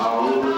وأيوب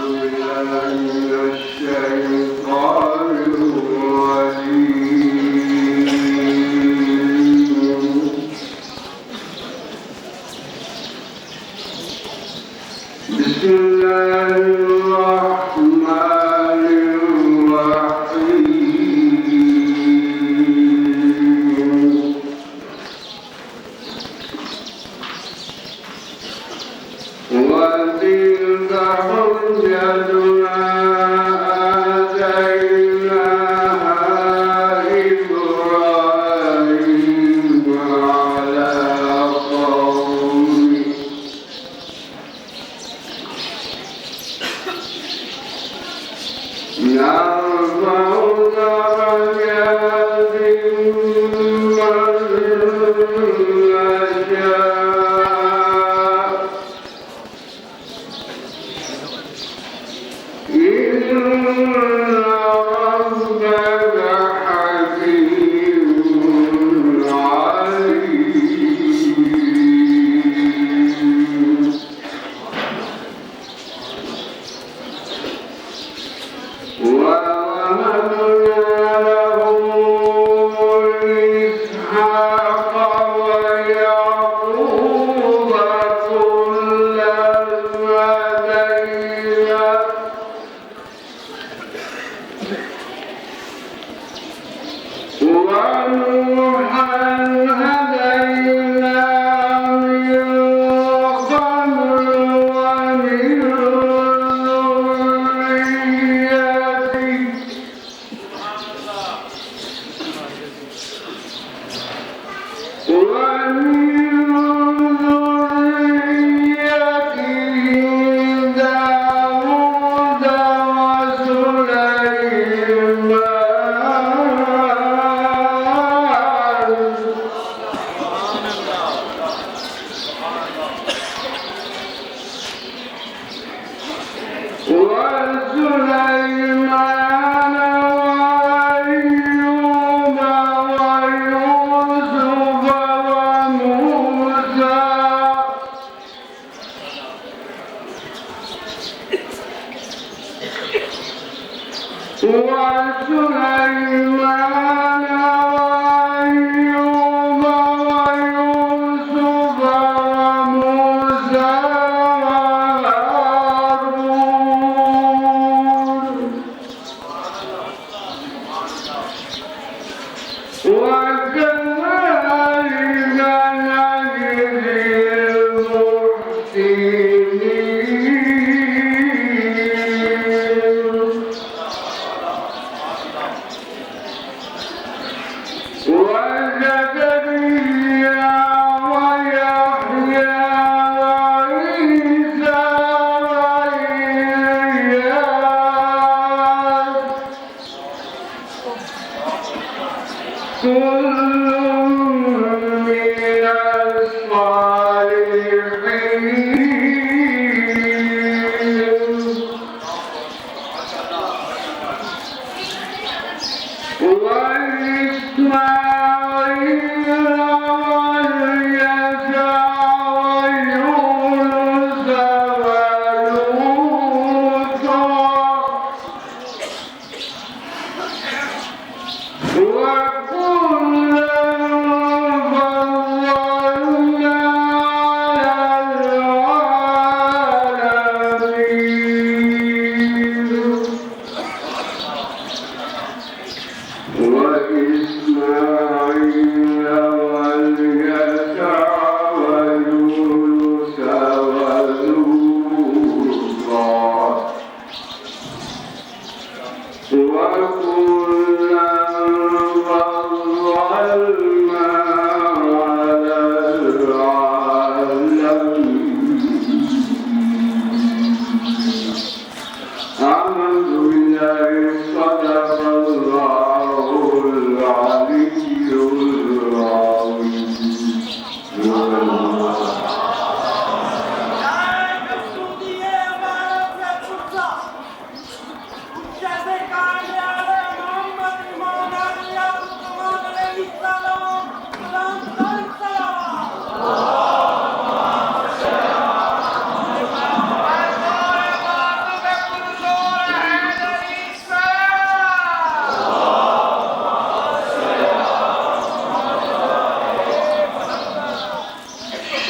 ويوسف وموسى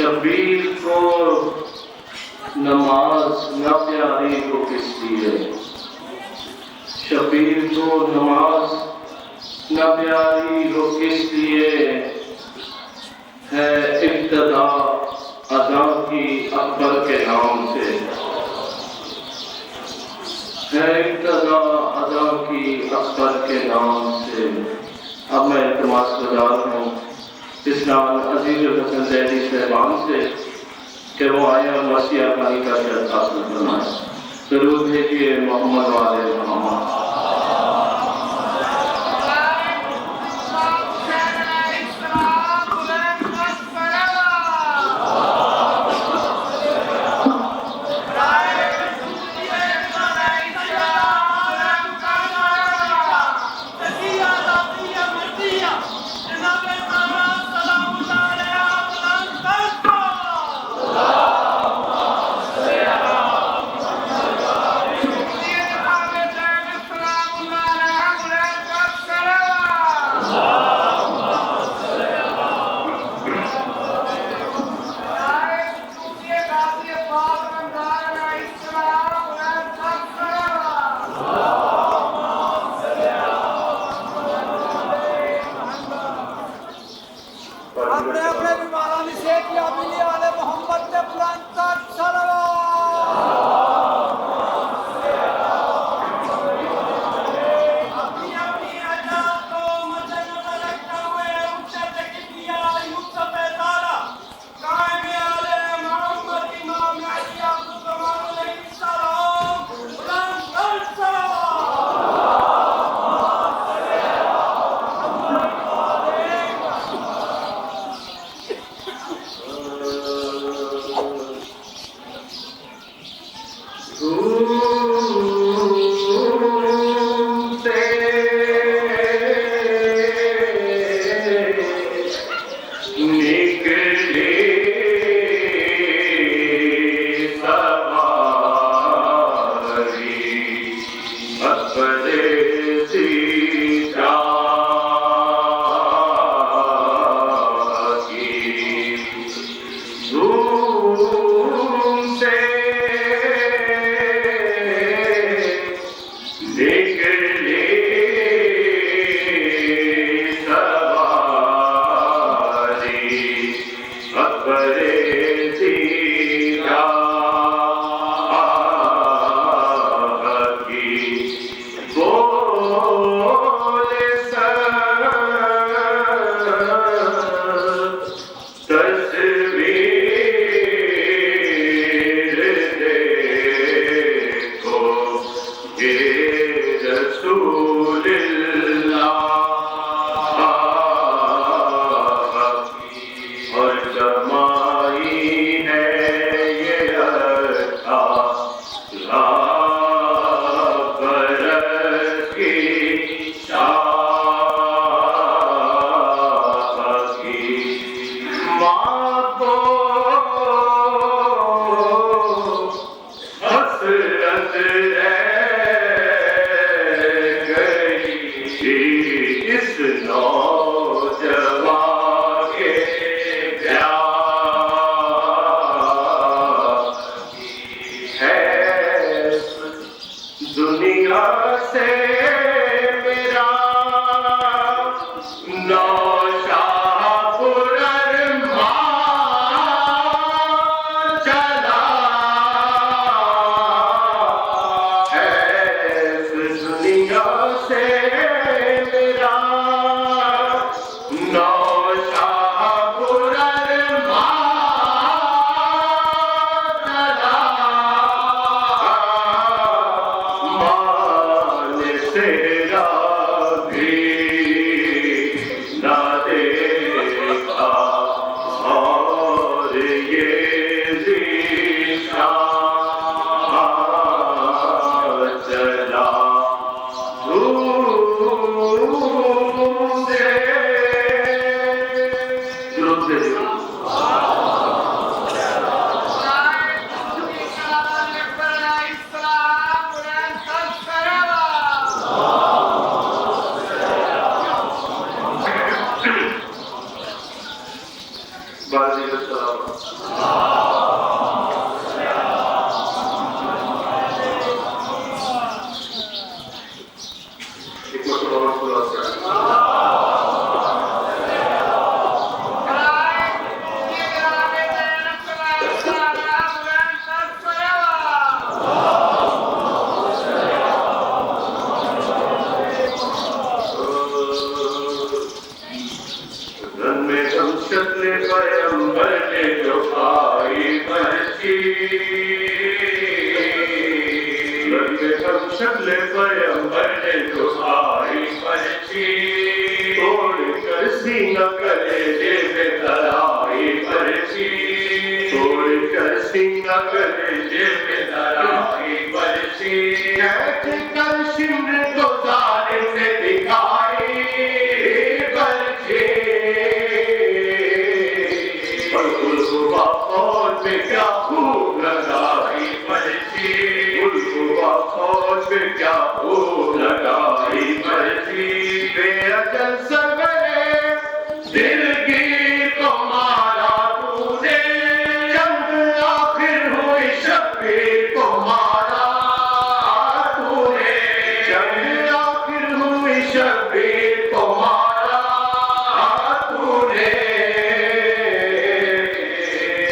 شبیر کو نماز نہ پیاری تو کس لیے، شبیر کو نماز نہ پیاری ہو کس لیے، ہے ابتدا اذان کی اکبر کے نام سے، ہے ابتدا اذان کی اکبر کے نام سے۔ اب میں التماس گزار ہوں اسلام عزیز الحسن زیدی صاحبان سے کہ وہ آیا مسیح خانی کا شرط حاصل فرمائے۔ درود بھیجیے محمد والے محمد۔ بارزی السلام شکل پیغمبر نے جو آئی پرچی توڑ کر سینہ کلیجے میں درائی پرچی توڑ کر سینہ کلیجے میں درائی پرچی کھینچ کر شمر کو ظالم نے دکھائی پرچی اور گلگوبہ فوج میں کیا خوب لگائی پرچی فوج میں کیا خوب لگائی پرچی بے اجل سرورے دل کی تو مارا تو نے جنگ آخر ہوئی شبیر کو مارا تو نے جنگ آخر ہوئی شبیر کو مارا تو نے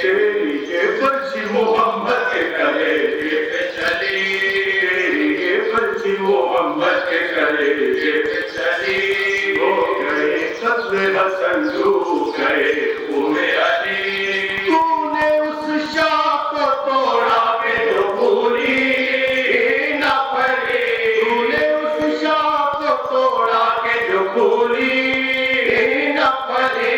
تیری یہ پرچی محمد کے کلیجے پہ چلی محمد کے کلیجے پہ چلی ہو گئے قتل حسن ڈوب گئے خون علی تو نے اس شاہ کو توڑا کہ جو پوری نہ پڑی تو نے اس شاہ کو توڑا کہ جو پوری نہ پڑی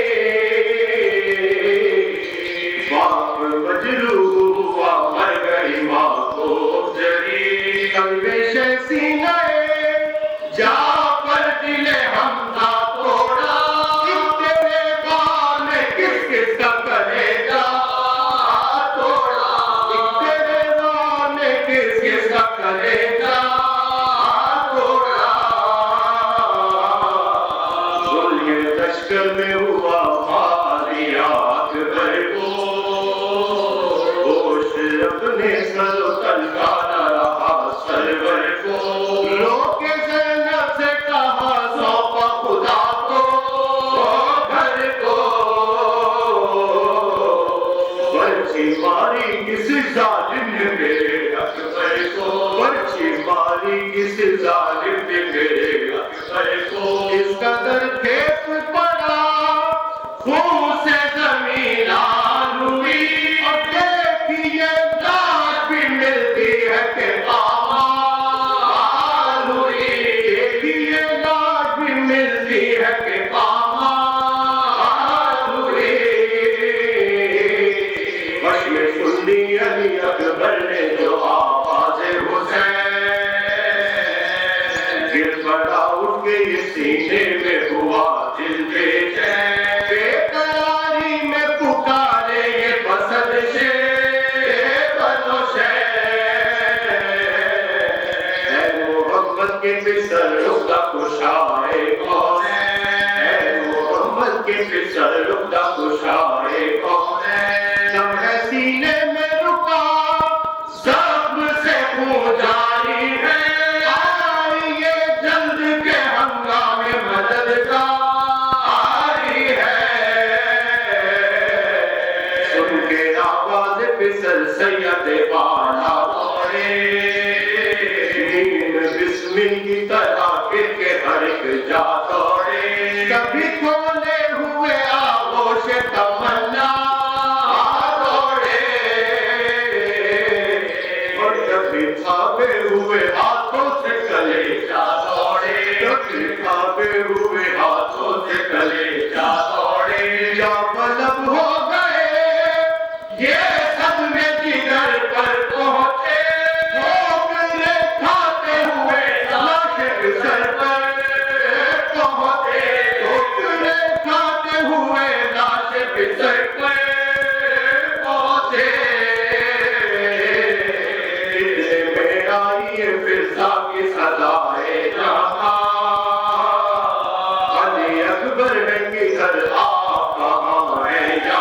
باپ مجروح ہوا مر گئی ماں کو جری کلبش سینہ جا پر دل حمزہ توڑا تیرے بال میں کس کس کا کلیجہ توڑا تیرے بال میں کس کس کا کلیجہ توڑا ظلم لشکر میں ہوا ماری اکبر کو ہوش اپنے سر و تن کا نہ رہا سرور کو لوگ زینب سے کہا سونپا خدا کو گھر کو پرچی ماری کس ظالم نے میرے اکبر کو پرچی ماری کس ظالم نے میرے اکبر کو اس قدر کھیت پڑا خون سے زمین آن ہوئی اب دیکھیے لاش بھی ملتی ہے کہ پامال ہوئی دیکھیے لاش بھی ملتی ہے کہ پامال ہوئی بشم سنی علی اکبر نے جو آواز حسین گر پڑا اٹھ کے یہ سینے میں ہوا دل بے چین بے قراری میں پکارے یہ بسد شیر بنو شیر اے محمد کے پسر رکھتا کشائے کون ہے اے محمد کے پسر رکھتا کشائے کون ہے جب ہے سینے میں رکا زخم سے خون جاری ہے آئیے جلد کے ہنگامے مددگاری ہے سن کے آواز پسر سید بالا دوڑے نیند بسمل کی طرح گر کے ہر ایک جا دوڑے کبھی کھولے ہوئے آغوش تمنا دوڑے اور کبھی تھابے ہوئے ہاتھوں سے کلیجہ دوڑے کبھی تھابے ہوئے ہاتھوں سے کلیجہ دوڑے یا ملب ہو گئے یہ صدمے جگر پر پہنچے ٹھوکریں کھاتے ہوئے لاش بستر پر پہنچے ٹھوکریں کھاتے ہوئے لاش بستر پر پہنچے دل میں آئی فضا کی صدائے جہاں علی اکبر ہے کدھر آپ کہاں ہیں یا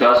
10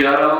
11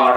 8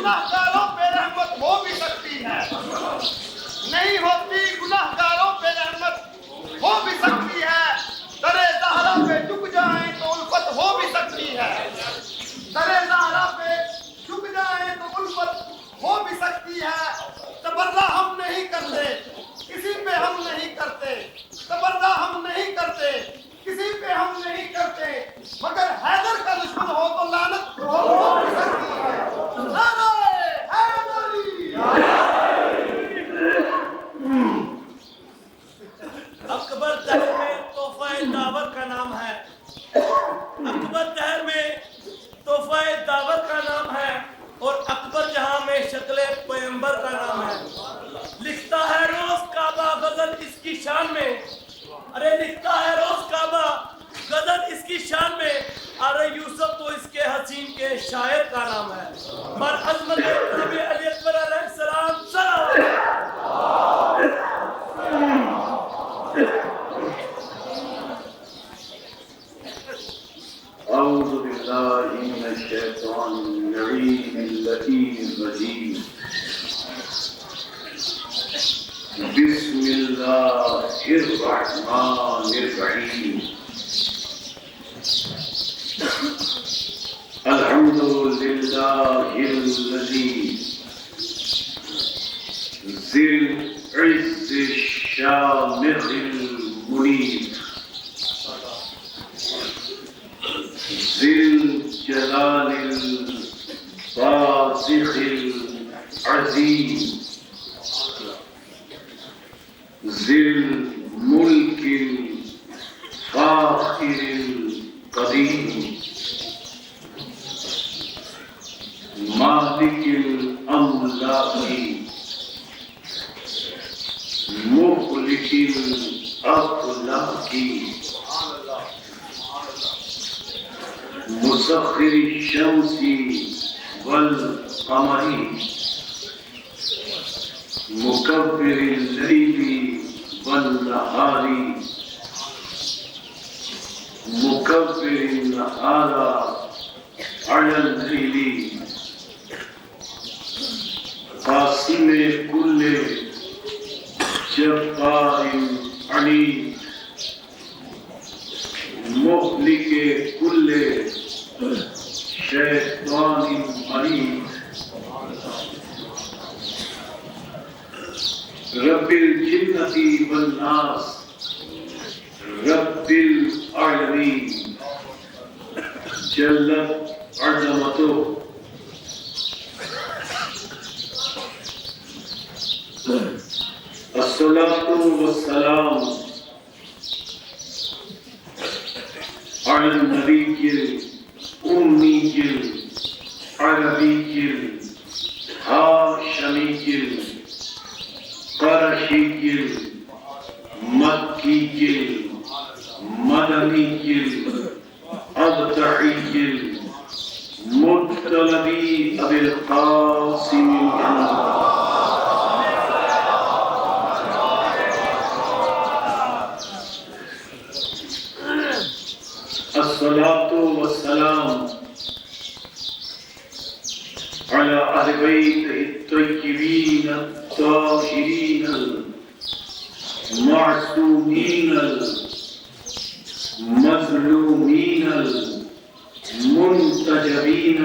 گناہگاروں پہ رحمت ہو بھی سکتی ہے، نہیں ہوتی گناہگاروں پہ رحمت ہو بھی سکتی ہے، درِ زہرا پہ جھک جائیں تو الفت ہو بھی سکتی ہے، درِ زہرا پہ جھک جائیں تو الفت ہو بھی سکتی ہے۔ تبرہ ہم نہیں کرتے، کسی پہ ہم نہیں کرتے، تبرہ ہم نہیں کرتے، کسی پہ ہم نہیں کرتے، مگر حیدر کا دشمن ہو تو لعنت ہو بھی سکتی ہے۔ نعرہ حیدری! اکبر تہر میں تحفہ دعوت کا نام ہے، اکبر تہر میں تحفہ دعوت کا نام ہے، اور اکبر جہاں میں شکل پیغمبر کا نام ہے۔ لکھتا ہے روز کعبہ غزل اس کی شان میں، ارے لکھتا ہے روز کعبہ غزل اس کی شان میں، ارے یوسف تو اس کے حسین کے شاعر کا نام ہے۔ بر عظمت نبی علی اکبر علیہ السلام صلوات۔ أعوذ بالله من الشيطان اللعين اللئيم الرجيم بسم الله الرحمن الرحيم الحمد لله الذي ذي العز الشامخ المنيب ذي الجلال الباسخ العظيم ذي الملك الفاخر القديم مالك الأملاك مخلق الأخلاق مسخر الشمس والقمر مكبر الليل والنهار مكبر النهار على الليل قاسم كل جبار عنيد مهلك كل شيطان مريد رب الجنة والناس رب العالمين جلت عظمته الصلاة والسلام على النبي الأمي العربي الهاشمي القرشي المكي المدني الأبطحي المطلبي أبي القاسم الصلاة والسلام على أهل بيته الطيبين الطاهرين المعصومين المظلومين المنتجبين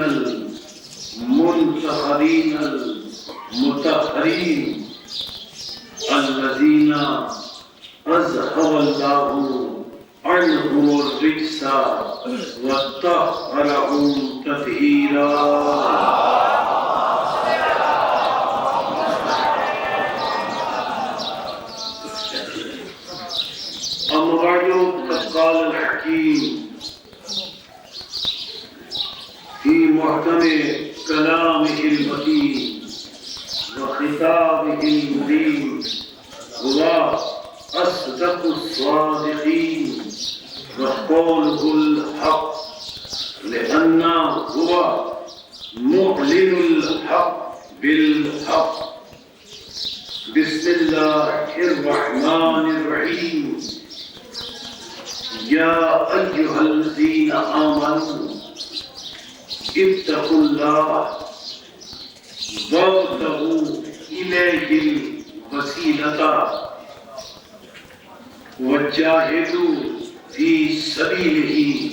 المنتخبين المطهرين الذين أذهب الله عنهم الرجس وطهرهم تطهيرا أما بعد فقد قال الحكيم في محكم كلامه المتين وخطابه المبين هو أصدق الصادقين وقوله الحق لأنه هو معلن الحق بالحق بسم الله الرحمن الرحيم يا أيها الذين آمنوا اتقوا الله الوسيلة وجاهدوا في سبيله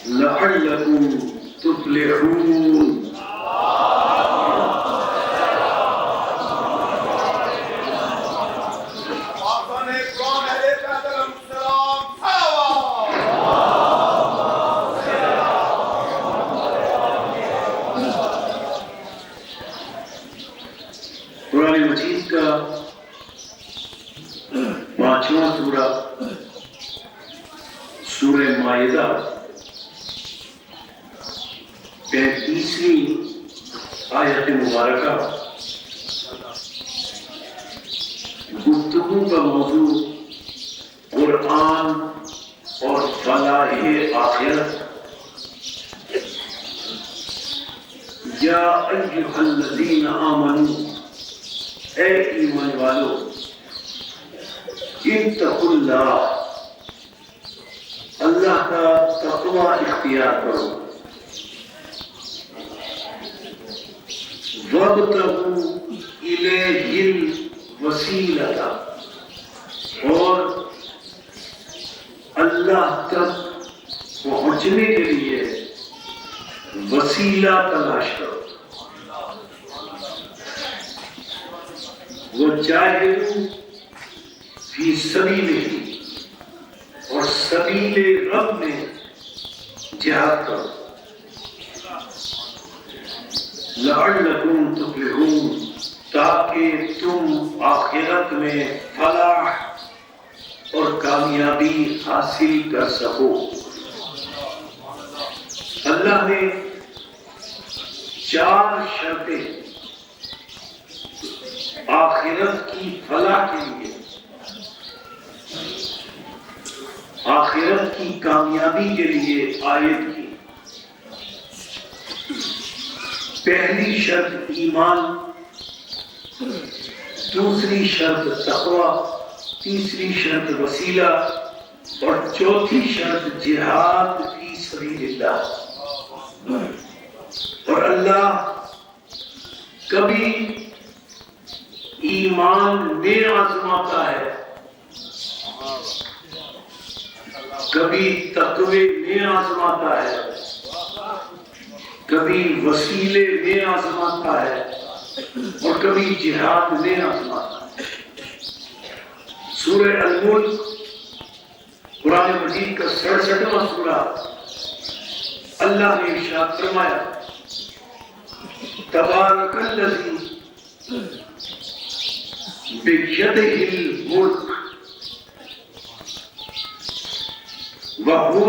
لعلكم تفلحون. قرآن مجید کا 5واں سورہ سورہ مائدہ 35ویں آیت مبارکہ گفتگو کا موضوع قرآن اور فلاح آخرت. یا ایھا الذین آمنوا، اے ایمان والو، اتقوا اللہ، اللہ کا تقوی اختیار کرو، وابتغوا الیہ الوسیلۃ، اور اللہ تک پہنچنے کے لیے وسیلہ تلاش کرو. وجاہدوا فی سبیلہ، اور سبیل رب میں جہاد کرو. لعلکم تفلحون، تاکہ تم آخرت میں فلاح اور کامیابی حاصل کر سکو. اللہ نے 4 شرطیں آخرت کی فلاح کے لیے، آخرت کی کامیابی کے لیے عائد کی. پہلی شرط ایمان، دوسری شرط تقوی، تیسری شرط وسیلہ، اور چوتھی شرط جہاد فی سبیل اللہ. اور اللہ کبھی ایمان میں آزماتا ہے، کبھی تقوی میں آزماتا ہے، کبھی وسیلے میں آزماتا ہے، اور کبھی جہاد میں آزماتا ہے. سورہ الملک قرآن مجید کا 67واں سورہ، اللہ نے ارشاد فرمایا تبارک الذی بیدہ الملک وہو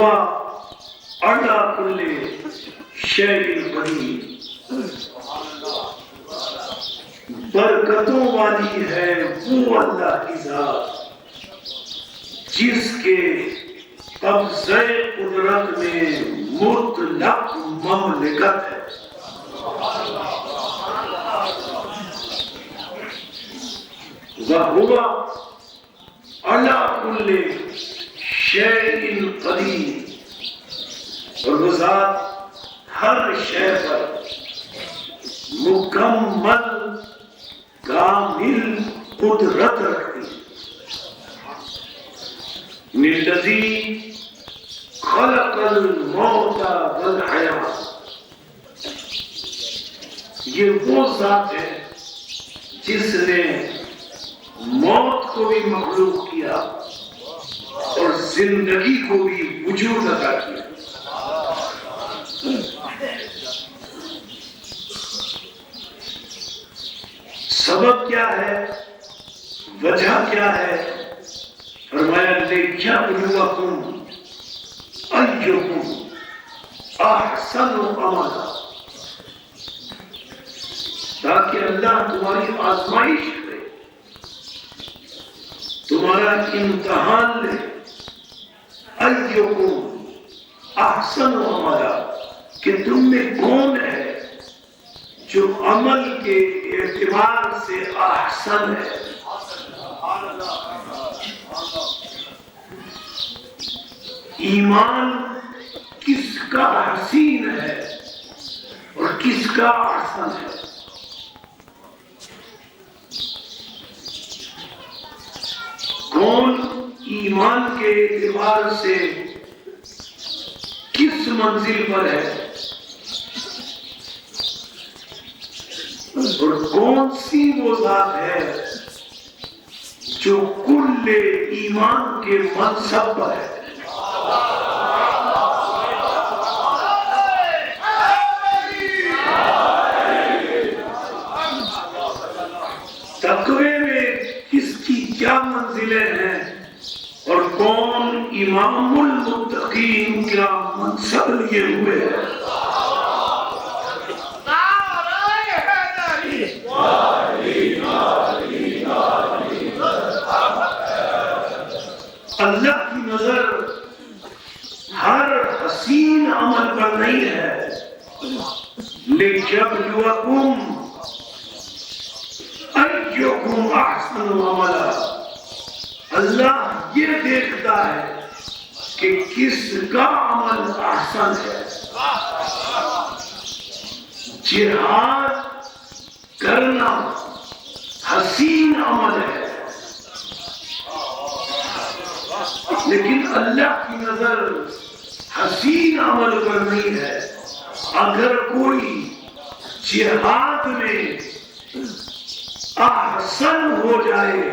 علی کل شیء قدیر. برکتوں والی ہے وہ اللہ کی ذات جس کے قبضہ قدرت میں مطلق مملکت ہے. وَهُوَ عَلَى كُلِّ شَيْءٍ قَدِيرٌ، اور وہ ذات ہر شے پر مکمل کامل قدرت رکھتی ہے. الذی خلق الموت والحیات، یہ وہ ذات ہے جس نے موت کو بھی مخلوق کیا اور زندگی کو بھی وجود عطا کیا. سبب کیا ہے، وجہ کیا ہے؟ فرمایا لِيَبْلُوَكُمْ أَيُّكُمْ أَحْسَنُ عَمَلًا، تاکہ اللہ تمہاری آزمائش لے، تمہارا امتحان لے. أَيُّكُمْ أَحْسَنُ عَمَلًا، کہ تم میں کون ہے جو عمل کے اعتبار سے احسن ہے. ایمان کس کا حسین ہے اور کس کا احسن ہے. ایمان کے اعتبار سے کس منزل پر ہے اور کون سی وہ ذات ہے جو کل ایمان کے منصب پر ہے. تقوی میں کس کی کیا منزلیں ہیں اور کون امام المتقین کا منصب لیے ہوئے ہیں. اللہ کی نظر ہر حسین عمل پر نہیں ہے، لِيَبْلُوَكُمْ أَيُّكُمْ أَحْسَنُ عَمَلًا. اللہ یہ دیکھتا ہے کہ کس کا عمل احسن ہے. جہاد کرنا حسین عمل ہے، لیکن اللہ کی نظر حسین عمل پر نہیں ہے. اگر کوئی جہاد میں احسن ہو جائے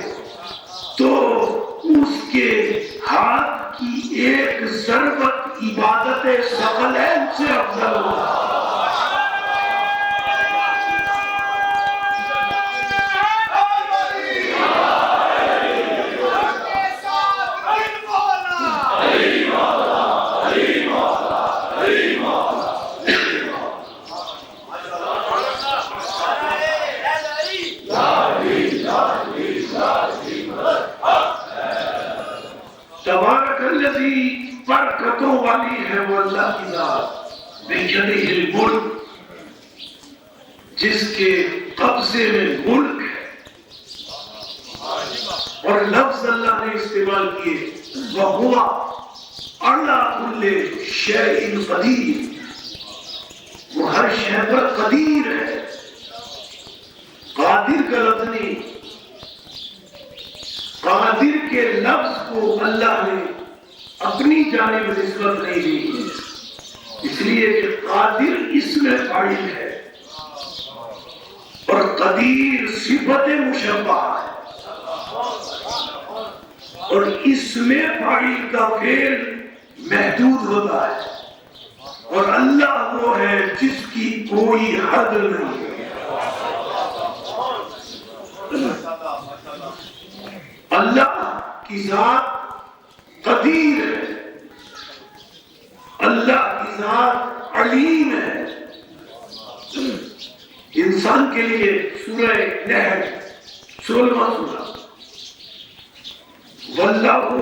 تو اس کے ہاتھ کی ایک ضربت عبادت ثقلین سے افضل ہوگا. تبارک الذی برکتوں والی ہے وہ اللہ کی ذات، بیدہ الملک، جس کے قبضے میں ملک ہے. اور لفظ اللہ نے استعمال کیے وَهُوَ عَلَىٰ كُلِّ شَيْءٍ قَدِيرٌ، وہ ہر شے پر قدیر ہے. قادر کا لفظ نہیں، قادر کے لفظ کو اللہ نے اپنی جانب نسبت نہیں دی، اس لیے کہ قادر اسم فاعل ہے اور قدیر صفت مشبہ ہے، اور اسم فاعل کا فعل محدود ہوتا ہے اور اللہ وہ ہے جس کی کوئی حد نہیں ہے. اللہ کی ذات قدیر ہے، اللہ کی ذات علیم ہے. انسان کے لیے سورہ نحل 16واں سورہ، وَاللَّهُ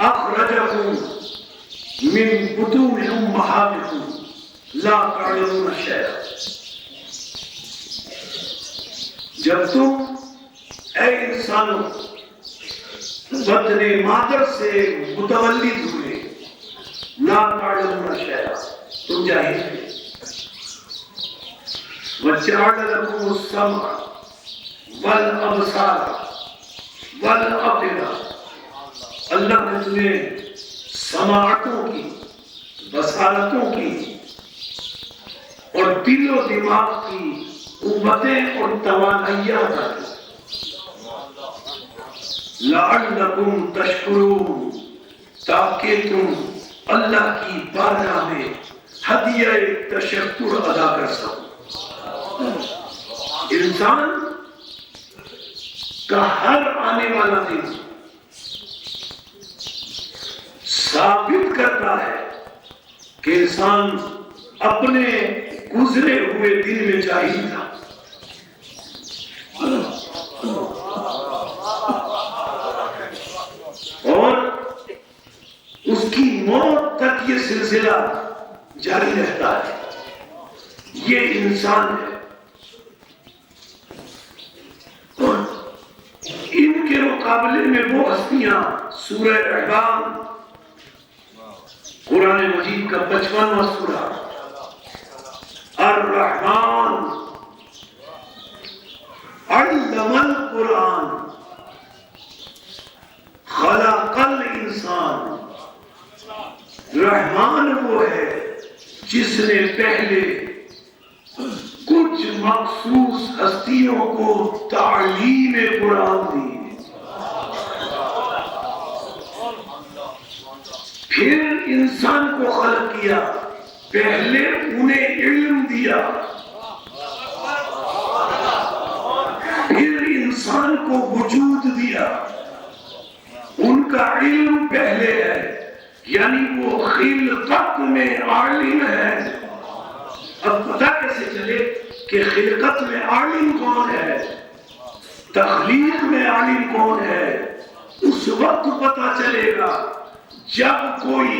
أَخْرَجَكُم مِّن بُطُونِ أُمَّهَاتِكُمْ لَا تَعْلَمُونَ شَيْئًا. جب تم اے انسانوں بطن مادر سے متولد ہوئے، لا تعلمون شیئا، تم جاہل تھے. وَجَعَلَ لَكُمُ السَّمْعَ وَالْأَبْصَارَ وَالْأَفْئِدَةَ، اللہ نے تمہیں سماعتوں کی، بصارتوں کی اور دل و دماغ کی قوتیں اور توانائیاں عطا کی. لَعَلَّكُمْ تَشْكُرُونَ، تاکہ تم اللہ کی بارگاہ میں ہدیہ تشکر ادا کر سکو. انسان کا ہر آنے والا دن ثابت کرتا ہے کہ انسان اپنے گزرے ہوئے دن میں جاہل تھا. اور اس کی موت تک یہ سلسلہ جاری رہتا ہے. یہ انسان ہے اور ان کے مقابلے میں وہ ہستیاں سورہ احزاب قرآن مجید کا 55واں سورہ الرحمن علم القرآن خلق مخصوص ہستیوں کو تعلیم قرآن دی، پھر انسان کو خلق کیا، پہلے انہیں علم دیا، پھر انسان کو وجود دیا۔ ان کا علم پہلے ہے، یعنی وہ خلقت میں عالم ہے۔ اب پتہ کیسے چلے کہ خلقت میں عالم کون ہے، تخلیق میں عالم کون ہے؟ اس وقت پتہ چلے گا جب کوئی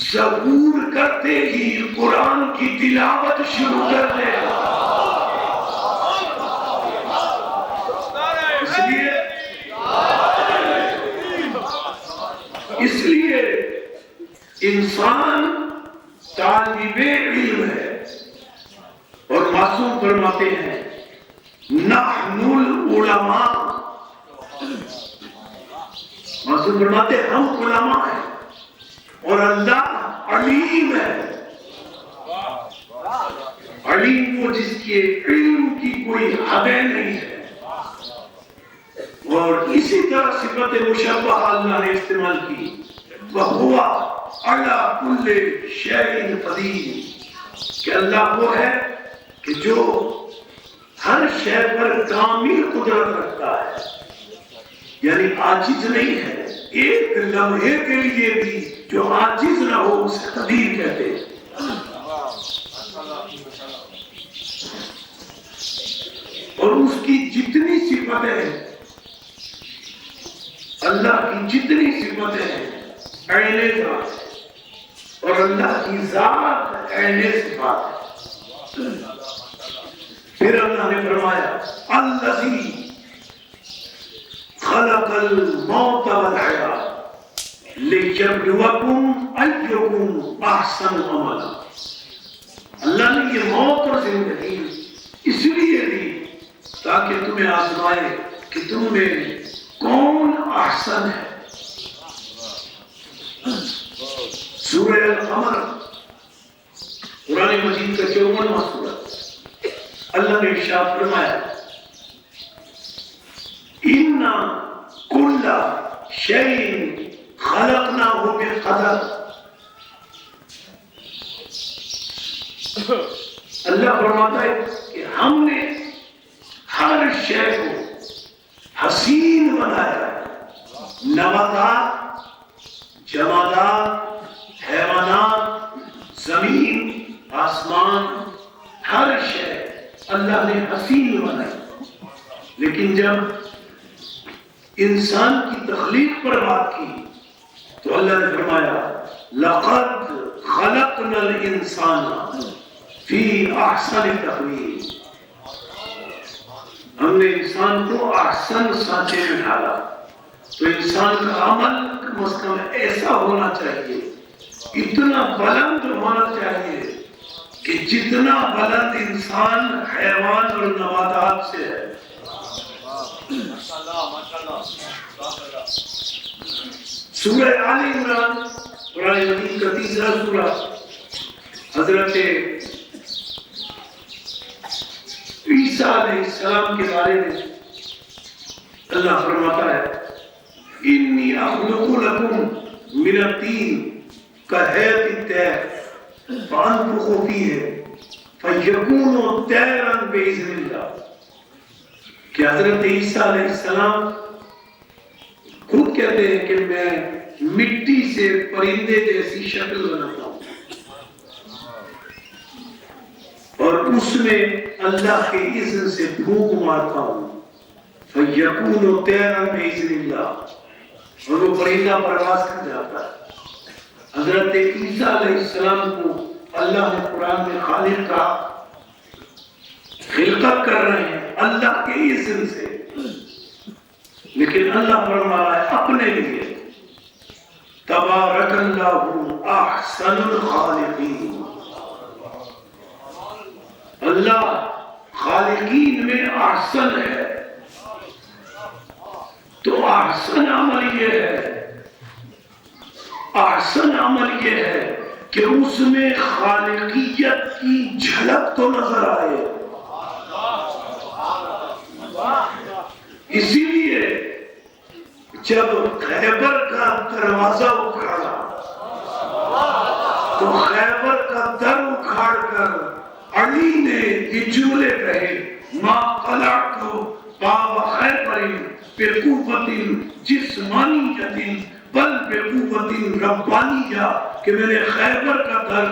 ظہور کرتے ہی قرآن کی تلاوت شروع کر دے گا۔ اس لیے انسان طالب علم ہے، اور معصوم فرماتے ہیں نحن العلماء، معصوم فرماتے ہیں ہم علماء ہیں، اور اللہ علیم ہے۔ علیم وہ جس کے علم کی کوئی حدیں نہیں ہے۔ اور اسی طرح صفت مشبہ اللہ نے استعمال کی، وَهُوَ عَلَى كُلِّ شَيْءٍ قَدِيرٌ، کہ اللہ وہ ہے کہ جو ہر شے پر کامل قدرت رکھتا ہے، یعنی عاجز نہیں ہے۔ ایک لمحے کے لیے بھی جو عاجز نہ ہو اسے قدیر کہتے ہیں۔ اور اس کی جتنی صفتیں ہیں، اللہ کی جتنی صفتیں ہیں عین ذات ہے، اور اللہ کی ذات عین صفات ہے۔ پھر اللہ نے فرمایا الذی خلق الموت والحیات لیبلوکم ایکم احسن عملا۔ اللہ نے یہ موت اور زندگی اس لیے دی تاکہ تمہیں آزمائے کہ تم میں کون احسن ہے۔ سورہ القمر قرآن مجید کا 54واں سورہ، اللہ نے ارشاد فرمایا اِنَّا كُلَّ شَيْءٍ خَلَقْنَاهُ بِقَدَرٍ۔ اللہ فرماتا ہے کہ ہم نے ہر شے کو حسین بنایا، نباتات، جمادات، حیوانات، زمین، آسمان، ہر شے اللہ نے حسین بنائی۔ لیکن جب انسان کی تخلیق پر بات کی تو اللہ نے فرمایا لَقَدْ خَلَقْنَا الْإِنسَانَ فِي أَحْسَنِ تَقْوِيمٍ۔ ہم نے انسان کو احسن سانچے میں ڈالا، تو انسان کا عمل کم از کم ایسا ہونا چاہیے، اتنا بلند ہونا چاہیے کہ جتنا بلند انسان حیوان اور نباتات سے ہے۔ سورہ آل عمران قرآن مجید کا 3 سورہ، حضرت عیسیٰ علیہ السلام کے بارے میں اللہ فرماتا ہے انی اخلق لکم من الطین کہیئۃ الطیر فانفخ فیہ فیکون طیرا باذن اللہ، کہ حضرت عیسیٰ علیہ السلام خود کہتے ہیں کہ میں مٹی سے پرندے جیسی شکل بناتا ہوں، اور اس میں اللہ کے اذن سے پھونک مارتا ہوں، فَيَكُونُ طَيْرًا بِإِذْنِ اللَّهِ، اور وہ پرندہ پرواز کر جاتا ہے۔ حضرت عیسیٰ علیہ السلام کو اللہ نے قرآن میں خالق کہا، خلقت کر رہے ہیں اللہ کے اذن سے، لیکن اللہ فرما رہا ہے اپنے لیے تبارک اللہ احسن الخالقین۔ اللہ خالقین میں احسن ہے، تو احسن عمل یہ ہے، احسن عمل یہ ہے کہ اس میں خالقیت کی جھلک تو نظر آئے، جب خیبر کا دروازہ اکھاڑا تو خیبر کا در اکھاڑ کر علی نے بجولے کہے ما قلعت باب خیبر بقوت جسمانیت بل بقوت ربانیہ، کہ میں نے خیبر کا در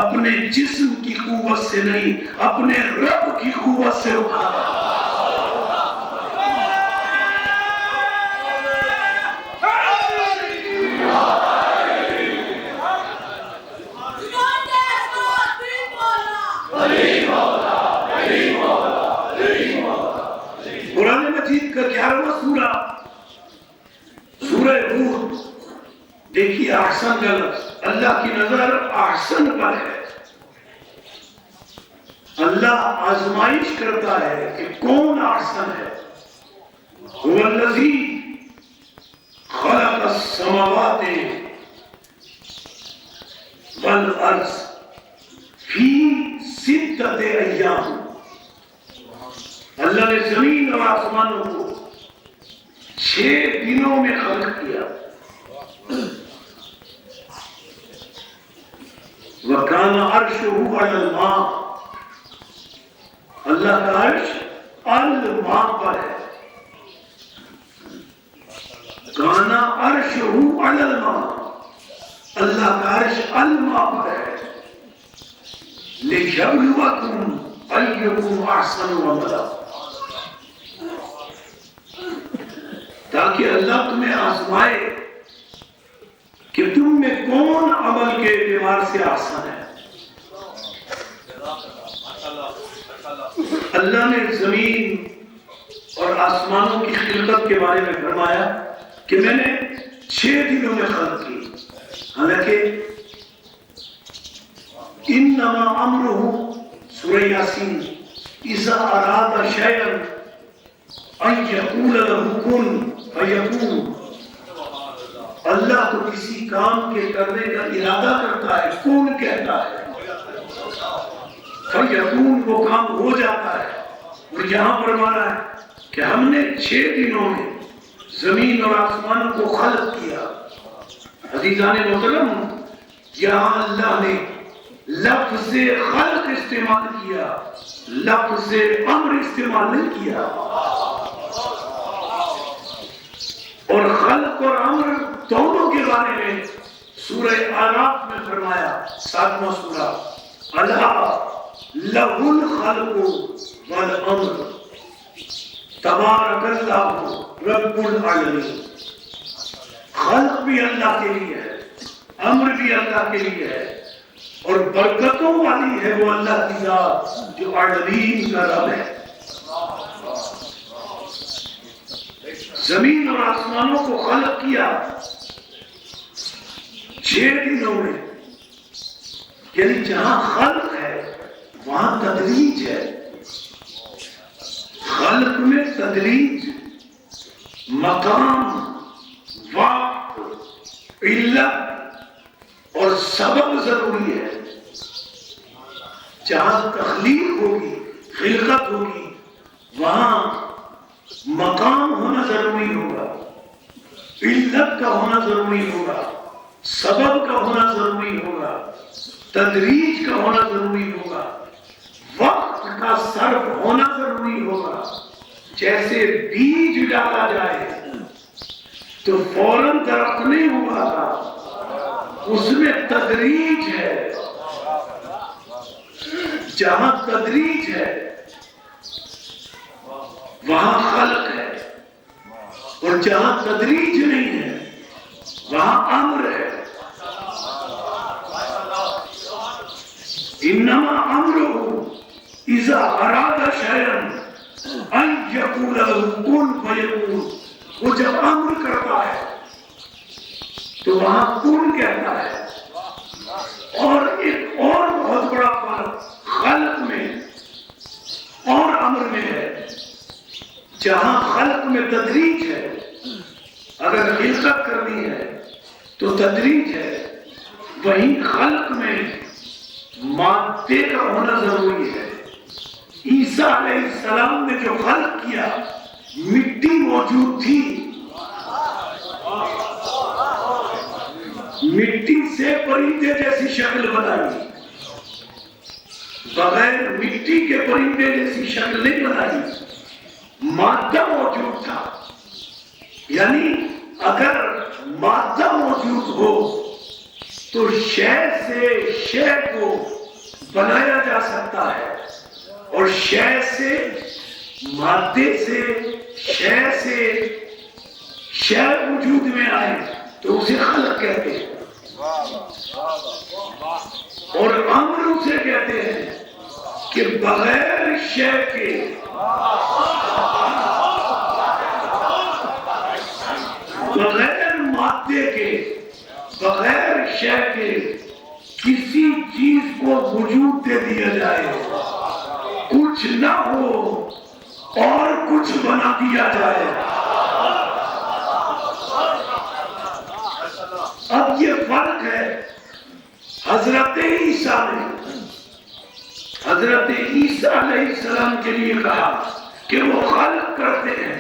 اپنے جسم کی قوت سے نہیں اپنے رب کی قوت سے اکھاڑا۔ قرآن مجید کا 11واں سورہ سورہ ہود، دیکھیے احسن کا لفظ، اللہ کی نظر احسن پر ہے۔ اللہ آزمائش کرتا ہے کہ کون احسن ہے۔ هو الذی خلق السماوات والارض فی 6 ایام، اللہ نے زمین اور آسمانوں کو 6 دنوں میں خلق کیا۔ وَكَانَ عَرْشُهُ عَلَى الْمَاءِ، اللہ کا عرش الماء پر ہے۔ کَانَ عَرْشُهُ عَلَى الْمَاءِ، اللہ کا عرش الماء پر ہے۔ لِيَبْلُوَكُمْ أَيُّكُمْ أَحْسَنُ عَمَلًا، تاکہ اللہ تمہیں آزمائے کہ تم میں کون عمل کے اعتبار سے آسان ہے۔ اللہ نے زمین اور آسمانوں کی خلقت کے بارے میں فرمایا کہ میں نے 6 دنوں میں خلق کی، حالانکہ انما امرہ سورہ یاسین اذا اراد شیئا ان یقول له کن فیکون، اللہ تو کسی کام کے کرنے کا ارادہ کرتا ہے، کون کہتا ہے، فیکون، وہ کام ہو جاتا ہے۔ اور یہاں پر مانا ہے کہ ہم نے 6 دنوں میں زمین اور آسمانوں کو خلق کیا۔ عزیزان محترم، یہاں اللہ نے لفظ خلق استعمال کیا، لفظ امر استعمال نہیں کیا۔ اور خلق اور امر دونوں کے بارے میں سورہ آراف میں فرمایا، 7واں سورہ، اللہ لہ الخلق والامر تبارک اللہ رب العالمین، خلق بھی اللہ کے لیے ہے، امر بھی اللہ کے لیے ہے، اور برکتوں والی ہے وہ اللہ کی ذات جو عالمین کا رب ہے۔ زمین اور آسمانوں کو خلق کیا 6 دنوں میں، یعنی جہاں خلق ہے وہاں تدریج ہے۔ خلق میں تدریج، مقام، وقت، علت اور سبب ضروری ہے۔ جہاں تخلیق ہوگی، خلقت ہوگی، وہاں مقام ہونا ضروری ہوگا، علت کا ہونا ضروری ہوگا، سبب کا ہونا ضروری ہوگا، تدریج کا ہونا ضروری ہوگا، وقت کا صرف ہونا ضروری ہوگا۔ جیسے بیج ڈالا جائے تو فوراً درخت نہیں ہوگا، اس میں تدریج ہے۔ جہاں تدریج ہے وہاں خلق ہے، اور جہاں تدریج نہیں ہے وہاں امر ہے۔ انما امرہ اذا اراد شیئا ان یقول له کن فیکون، وہ جب امر کرتا ہے تو وہاں کن کہتا ہے۔ اور ایک اور بہت بڑا فرق خلق میں اور امر میں ہے۔ جہاں خلق میں تدریج ہے، اگر خلقت کرنی ہے تو تدریج ہے، وہیں خلق میں مادے کا ہونا ضروری ہے۔ عیسیٰ علیہ السلام نے جو خلق کیا، مٹی موجود تھی، مٹی سے پرندے جیسی شکل بنائی، بغیر مٹی کے پرندے جیسی شکل نہیں بنائی، مادہ موجود تھا. یعنی اگر مادہ موجود ہو تو شے سے شے کو بنایا جا سکتا ہے، اور شے سے مادے سے شے وجود میں آئے تو اسے خلق کہتے ہیں. اور امر اسے کہتے ہیں کہ بغیر شے کے بغیر مادے کے بغیر شے کے کسی چیز کو وجود دے دیا جائے، کچھ نہ ہو اور کچھ بنا دیا جائے. اب یہ فرق ہے. حضرت عیسیٰ نے حضرت عیسیٰ علیہ السلام کے لیے کہا کہ وہ خلق کرتے ہیں.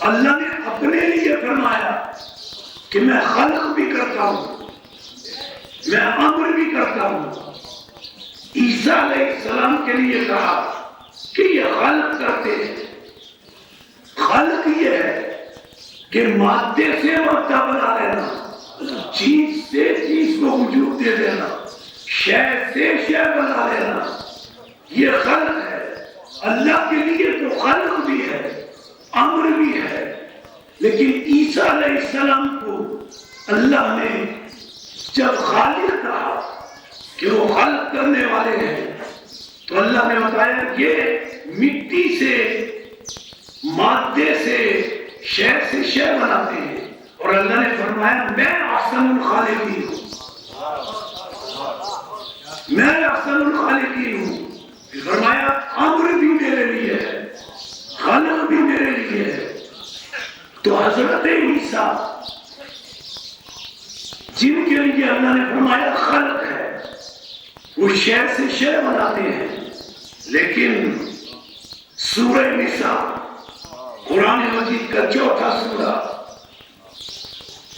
اللہ نے اپنے لیے فرمایا کہ میں خلق بھی کرتا ہوں، میں امر بھی کرتا ہوں. عیسیٰ علیہ السلام کے لیے کہا کہ یہ خلق کرتے ہیں. خلق یہ ہے کہ مادے سے مادہ بنا لینا، چیز سے چیز کو وجود دے دینا، شے سے شے بنا لینا، یہ خلق ہے. اللہ کے لیے تو خلق بھی ہے، امر بھی ہے. لیکن عیسیٰ علیہ السلام کو اللہ نے جب خالق کہا کہ وہ خلق کرنے والے ہیں تو اللہ نے بتایا یہ مٹی سے مادے سے شے بناتے ہیں. اور اللہ نے فرمایا میں احسن الخالقین ہوں، میں احسن الخالقین ہوں. فرمایا امر بھی میرے لیے ہے، خلق بھی میرے لیے ہے. تو حضرت عیسیٰ جن کے لیے اللہ نے فرمایا خلق ہے، وہ شے سے شے بناتے ہیں. لیکن سورہ نساء قرآن مجید کا 4 سورہ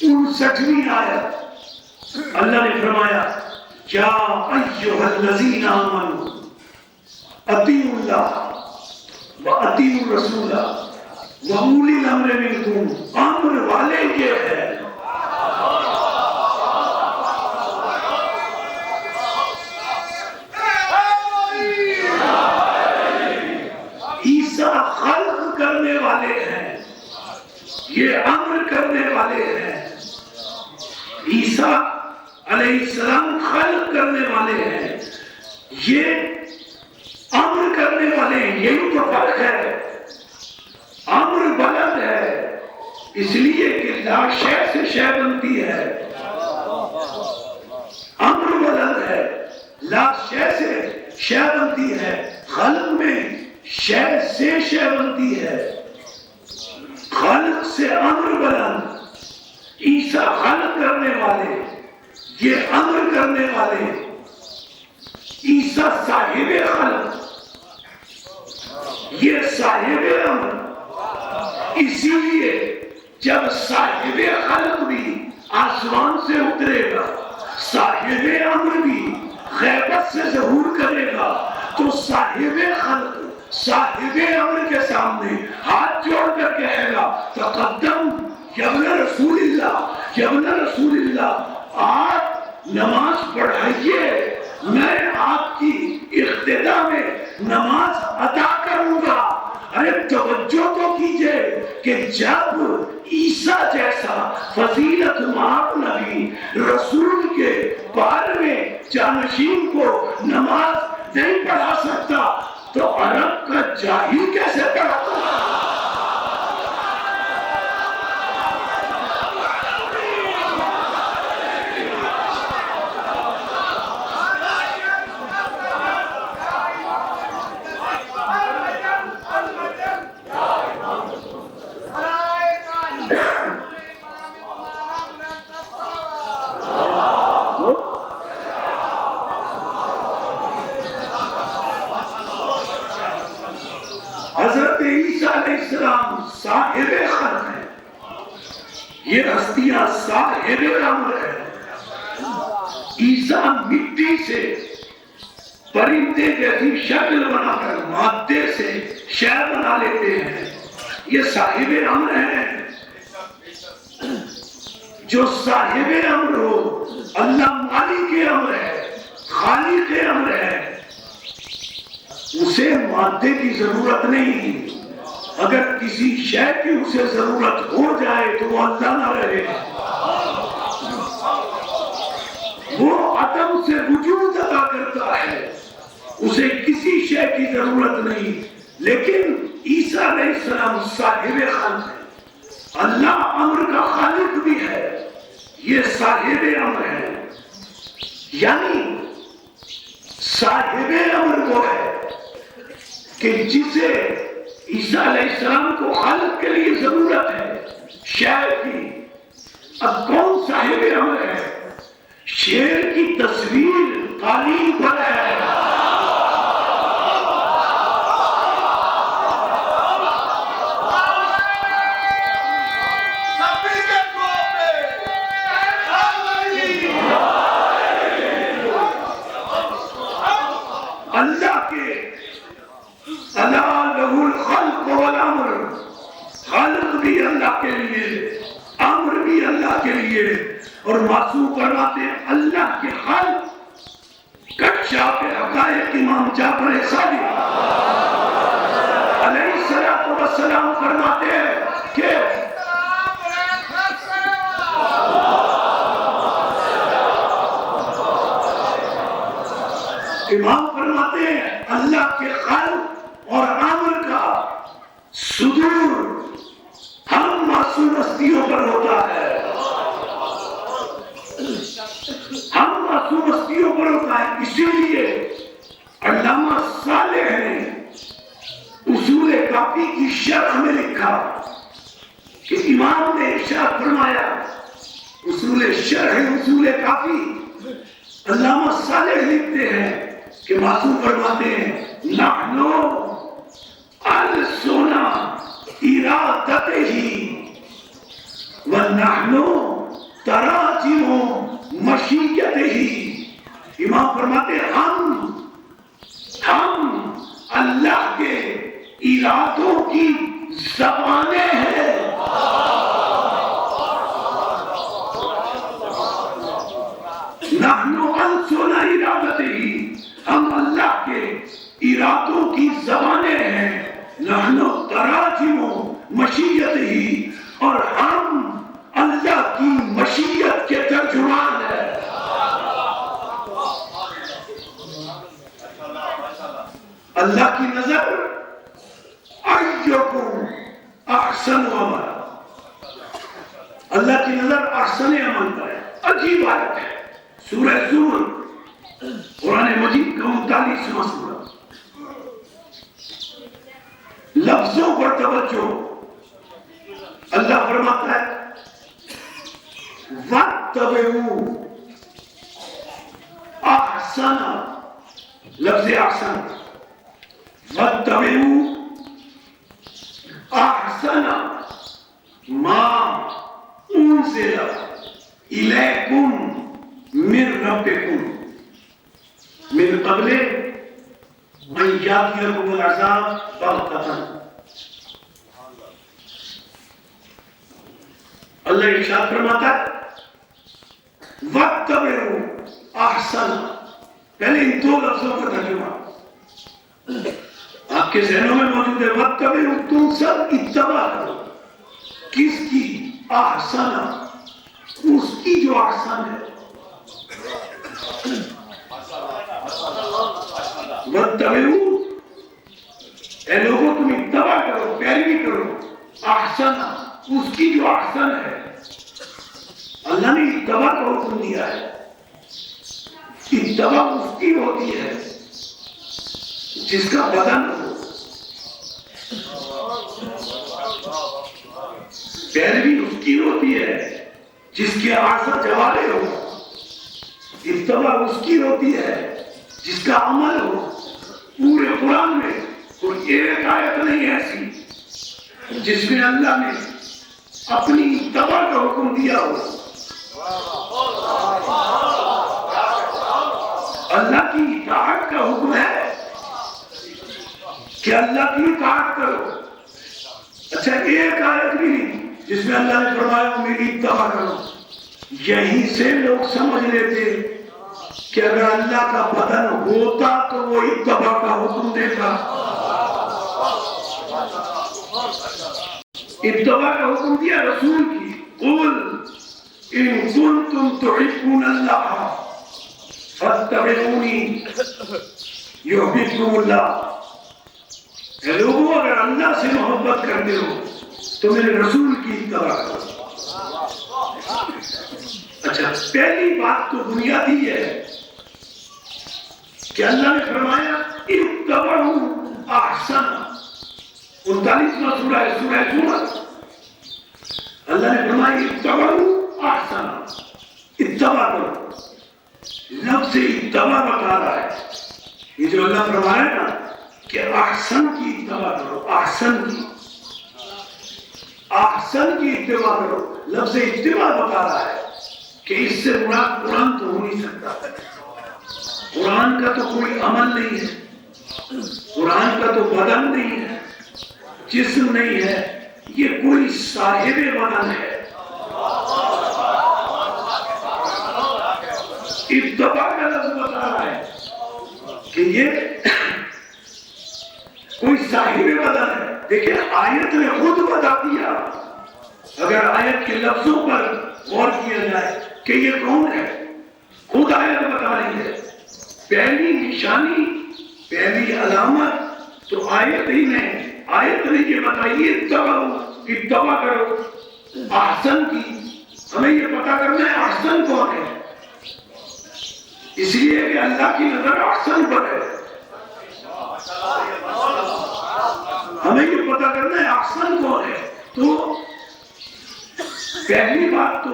59ویں آیت اللہ نے فرمایا یا ایھا الذین آمنوا اطیعوا اللہ واطیعوا الرسول واولی الامر منکم. امر والے یہ ہے عیسیٰ خلق کرنے والے ہیں، یہ امر کرنے والے ہیں. عیسیٰ علیہ السلام خلق کرنے والے ہیں، یہ امر کرنے والے ہیں. یہی تو فرق ہے. امر بلند ہے اس لیے کہ لا شے سے شے بنتی ہے. امر بلند ہے، لا شے سے شے بنتی ہے. خلق میں شے سے شے بنتی ہے. خلق سے امر بلند. عیسیٰ خلق کرنے والے، یہ امر کرنے والے. عیسیٰ صاحب خلق، یہ صاحب امر. اسی لیے جب صاحب خلق بھی آسمان سے اترے گا، صاحب امر بھی غیبت سے ظہور کرے گا، تو صاحب خلق صاحب امر کے سامنے ہاتھ جوڑ کر کہے گا تقدم یا ابن رسول اللہ، یا ابن رسول اللہ، آپ نماز پڑھائیے، میں آپ کی اقتدا میں نماز ادا کروں گا. ارے توجہ تو کیجئے کہ جب عیسیٰ جیسا فضیلت مآب نبی رسول کے بارے میں جانشین کو نماز نہیں پڑھا سکتا تو عرب کا جاہل کیسے پڑھاتا؟ حضرت عیسیٰ علیہ السلام صاحب خلق ہے. یہ ہستیاں صاحب امر ہے. عیسیٰ مٹی سے پرندے جیسی شکل بنا کر مادے سے شے بنا لیتے ہیں. یہ صاحب امر ہے. جو صاحب امر ہو اللہ مالک امر ہے, خالق امر ہے, اسے مادے کی ضرورت نہیں. اگر کسی شے کی اسے ضرورت ہو جائے تو وہ اللہ نہ رہے. وہ عدم سے وجود ادا کرتا ہے, اسے کسی شے کی ضرورت نہیں. لیکن عیسیٰ علیہ السلام صاحب خلق ہے, اللہ امر کا خالق بھی ہے, یہ صاحب امر ہے. یعنی صاحب امر وہ ہے کہ جسے عیسیٰ علیہ السلام کو خالق کے لیے ضرورت ہے شعر کی. اب کون صاحب امر ہے؟ شعر کی تصویر قالین پر ہے. اللہ کے الا لہ الخلق والامر, خلق بھی اللہ کے لیے, امر بھی اللہ کے لیے. اور معصوم فرماتے ہیں اللہ کے خلق کشاف حقائق امام جعفر صادق علیہ الصلوۃ والسلام فرماتے ہیں کہ امام فرماتے ہیں اللہ کے خلق اور امر کا صدور ہم معصوم ہستیوں پر ہوتا ہے. ہم معصوم ہستیوں پر ہوتا ہے. اسی لیے علامہ صالح نے اصول کافی کی شرح میں لکھا کہ امام نے ارشاد فرمایا, اصول شرح اصول کافی, علامہ صالح لکھتے ہیں کہ معصوم فرماتے ہیں نحنو السنا ارادتہ ونحنو تراجم مشیت ہی. امام فرماتے ہیں ہم اللہ کے ارادوں کی زبانیں ہیں. نحن انسونا ارادت ہی, ہم اللہ کے ارادوں کی زبانیں ہیں. نحن تراجم مشیت ہی, اور ہم اللہ کی مشیت کے ترجمان ہیں. اللہ کی نظر ایکم احسن عمل, اللہ کی نظر احسن عمل پر ہے. عجیب آیت ہے, سورہ زمر قرآن مجید کا 39واں سورہ. لفظوں پر توجہ. اللہ فرماتا ہے وَاتَّبِعُوا احسن, لفظ احسن, وَاتَّبِعُوا احسن ما انزل الیکم من ربکم من قبل ان یاتیکم العذاب بغتۃ. اللہ ارشاد فرماتا ہے وَاتَّبِعُوا احسن. پہلے ان دو لفظوں کا ترجمہ آپ کے ذہنوں میں موجود ہے. وَاتَّبِعُوا, تم سب اتباع کرو. کس کی؟ احسن, اس کی جو احسن ہے. وَاتَّبِعُوا, اے لوگوں تم اتباع کرو, پیروی کرو. احسن, اس کی جو احسن ہے. اللہ نے اتباع کا حکم دیا ہے. اتباع اس کی ہوتی ہے جس کا بدن ہو, پیروی اس کی ہوتی ہے جس کے اعضاء جوارح ہو. اتباع اس کی ہوتی ہے جس کا عمل ہو. پورے قرآن میں کوئی ایک آیت نہیں ایسی جس میں اللہ نے اپنی اتباع کا حکم دیا ہو. اللہ کی اطاعت کا حکم ہے کہ اللہ کی اطاعت کرو. اچھا ایک آیت بھی نہیں جس میں اللہ نے فرمایا میری اتباع کرو. یہیں سے لوگ سمجھ لیتے کہ اگر اللہ کا بدن ہوتا تو وہ اتباع کا حکم دیتا. اتباع کا حکم دیا رسول کی. قل ان کنتم تحبون اللہ فاتبعونی یحببکم اللہ. اے لوگوں اگر اللہ سے محبت کرتے ہو تو میرے رسول کی اتباع کرو. اچھا پہلی بات تو بنیادی ہے کہ اللہ نے فرمایا اتبعوا احسن. 39واں سورہ ہے سورہ زمر. اللہ نے فرمایا اتبعوا احسن. اتباع کرو. لفظ اتباع بتا رہا ہے. یہ جو اللہ فرمایا نا کہ احسن کی اتباع کرو. احسن کی اتباع کرو. لفظ اتباع بتا رہا ہے کہ اس سے مراد قرآن تو ہو نہیں سکتا. قرآن کا تو کوئی عمل نہیں ہے. قرآن کا تو بدن نہیں ہے, جسم نہیں ہے. یہ کوئی صاحب بدن ہے. اتباع کا لفظ بتا رہا ہے کہ یہ کوئی صاحب بدن ہے. دیکھیں آیت نے خود بتا دیا. اگر آیت کے لفظوں پر غور کیا جائے کہ یہ کون ہے, خود آیت بتا رہی ہے. پہلی نشانی, پہلی علامت تو آیت ہی نہیں. آیت نے یہ بتائی اتباع کرو احسن کی. ہمیں یہ پتا کرنا ہے احسن کون ہے, اس لیے کہ اللہ کی نظر احسن پر ہے. ہمیں یہ پتا کرنا ہے احسن کون ہے. تو پہلی بات تو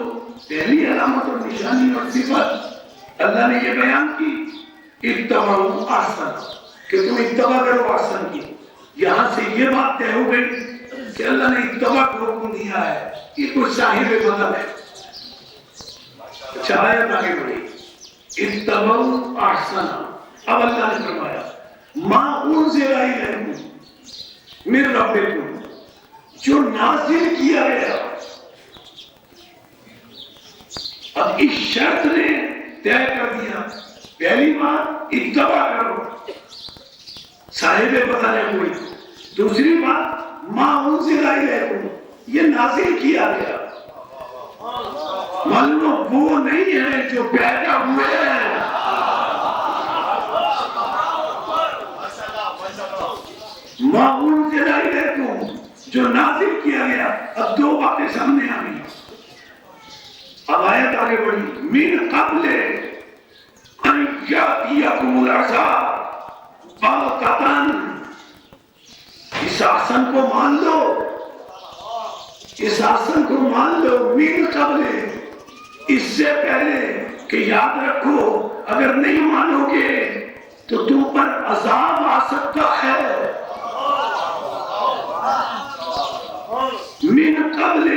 پہلی علامت اور نشانی اور صفت اللہ نے یہ بیان کی اتبعوا احسن, کہ تم اتباع کرو احسن کی. یہاں سے یہ بات طے ہو گئی کہ اللہ نے اتباع کو حکم دیا ہے. یہ کوئی صاحب بدن ہے. اچھا آیت آگے بڑھی اتبعوا احسن. اب اللہ نے فرمایا ما انزل الیکم من ربکم, جو نازل کیا گیا. اب اس شرط نے طے کر دیا. پہلی بات اتباع کرو, صاحب بدن ہے کوئی. دوسری بات ما انزل الیکم, یہ نازل کیا گیا. معلوم وہ نہیں ہے جو پیدا ہوئے ہیں. ما انزل الیکم, جو نازل کیا گیا. اب دو باتیں سامنے آ گئی. اب آیت آگے بڑھی من قبل ان یاتیکم العذاب بغتۃ. اس احسن کو مان لو, اس احسن کو مان لو. من قبل, اس سے پہلے کہ یاد رکھو اگر نہیں مانو گے تو تم پر عذاب آ سکتا ہے. من قبل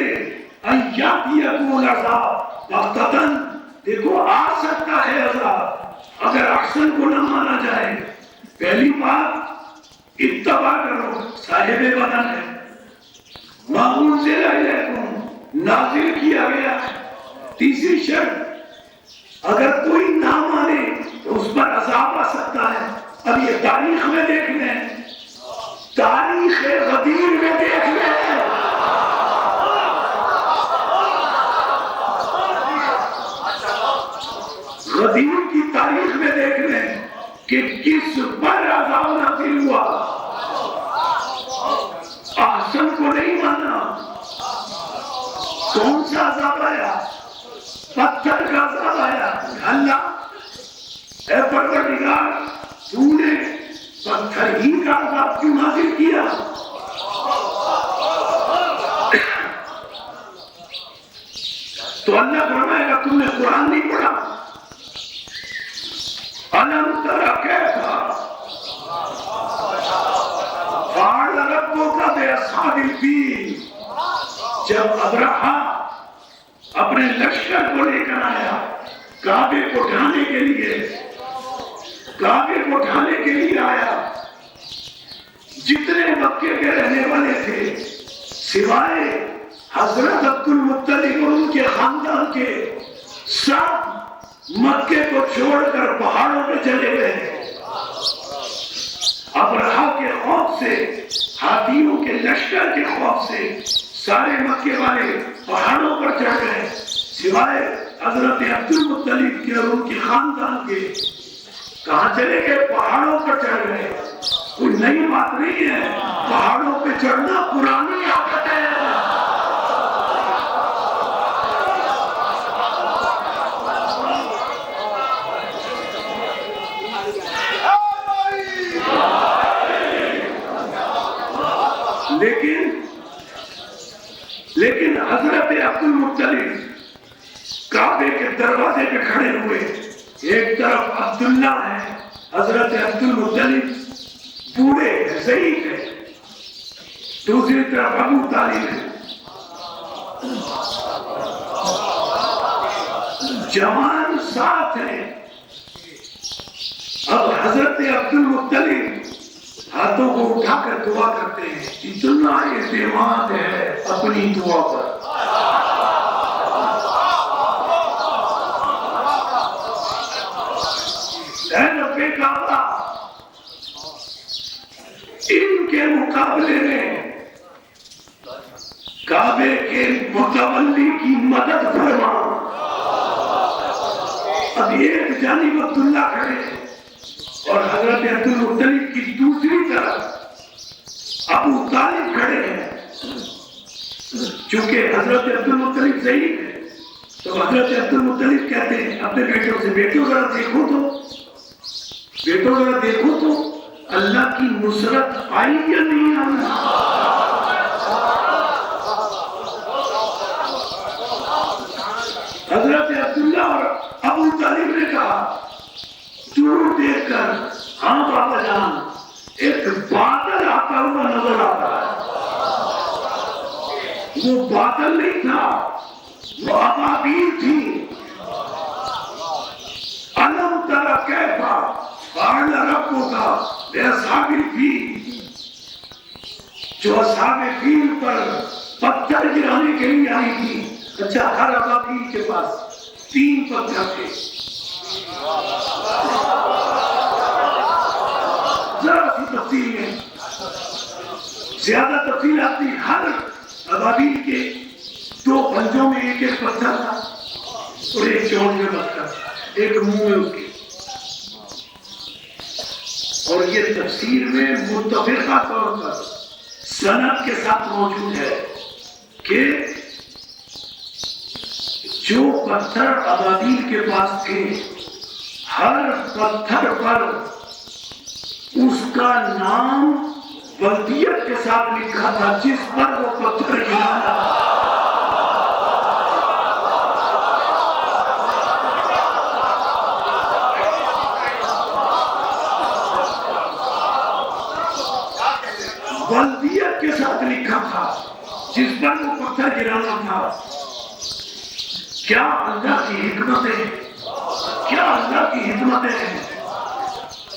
ان یاتیکم العذاب بغتۃ, دیکھو آ سکتا ہے عذاب اگر احسن کو نہ مانا جائے. پہلی بات اتباع کرو, صاحب بدن ہے. ما انزل الیکم, نازل کیا گیا. تیسری شرط اگر کوئی نہ مانے تو اس پر عذاب آ سکتا ہے. اب یہ تاریخ میں دیکھ لیں, تاریخ غدیر میں دیکھ لیں. غدیر کی تاریخ میں دیکھ لیں کہ کس پر عذاب نازل ہوا. احسن کو نہیں مانا. کون سا عذاب آیا؟ پتھر کا عذاب آیا. اللہ اے پروردگار, تو نے پتھر ہی کا عذاب کیوں نازل کیا؟ تو اللہ فرمائے گا تم نے قرآن نہیں پڑھا. ألم تر كيف فعل ربك بأصحاب الفيل جب ابرہہ اپنے لشکر کو لے کر آیا کعبے کو ڈھانے کے لیے آیا، جتنے مکے کے رہنے والے تھے سوائے حضرت عبد المطلب اور ان کے خاندان کے، سب مکے کو چھوڑ کر پہاڑوں پہ چلے گئے۔ ابرہہ کے خوف سے، ہاتھیوں کے لشکر کے خوف سے سارے مکے والے پہاڑوں پر چڑھ گئے، سوائے حضرت عبد المطلب کے اور ان کے خاندان کے۔ کہاں چلے گئے؟ پہاڑوں پر چڑھ گئے۔ کوئی نئی بات نہیں ہے، پہاڑوں پہ چڑھنا پرانی عادت ہے۔ لیکن حضرت عبد المطلب کعبے کے دروازے پہ کھڑے ہوئے، ایک طرف عبداللہ ہے، حضرت عبد المطلب بوڑھے ہیں، ضعیف ہے، دوسری طرف ابو طالب ہے، جوان ساتھ ہیں۔ اب حضرت عبد المطلب ہاتھوں کو اٹھا کر دعا کرتے ہیں، اتنا اعتماد ہے اپنی دعا پر۔ اے رب کعبہ، ان کے مقابلے میں کعبے کے متولی کی مدد فرما۔ اب ایک جانب عبداللہ کھڑے اور حضرت عبد المطلب کی دوسری طرف ابو طالب کھڑے ہیں۔ چونکہ حضرت عبد المطلب ضعیف ہے تو حضرت عبد المطلب کہتے ہیں اپنے بیٹوں سے، بیٹوں ذرا دیکھو تو اللہ کی نصرت آئی یا نہیں آئی؟ حضرت عبداللہ اور ابو طالب نے کہا، دور دیکھ کر ہاں بابا جان ایک بادل آتا ہوا نظر آتا ہے۔ وہ بادل نہیں تھا، وہ ابابیل تھی۔ الم تری کیف فعل ربک باصحاب الفیل، جو اصحاب فیل پر پتھر گرانے کے لیے آئی تھی۔ اچھا، ہر ابابیل کے پاس 3 پتھر تھے۔ ذرا سی تفصیل ہے، زیادہ تفصیلات نہیں۔ ہر ابابیل کے 2 پنجوں میں ایک پتھر تھا اور ایک چونچ میں پتھر، ایک منہ میں اس کے۔ اور یہ تفسیر میں متفقہ طور پر سند کے ساتھ موجود ہے کہ جو پتھر ابابیل کے پاس تھے، ہر پتھر پر اس کا نام بلدیت کے ساتھ لکھا تھا جس پر وہ پتھر گرانا۔ بلدیت کے ساتھ لکھا تھا جس پر وہ پتھر گرانا تھا۔ کیا اللہ کی حکمتیں، کیا اللہ کی حکمتیں ہیں۔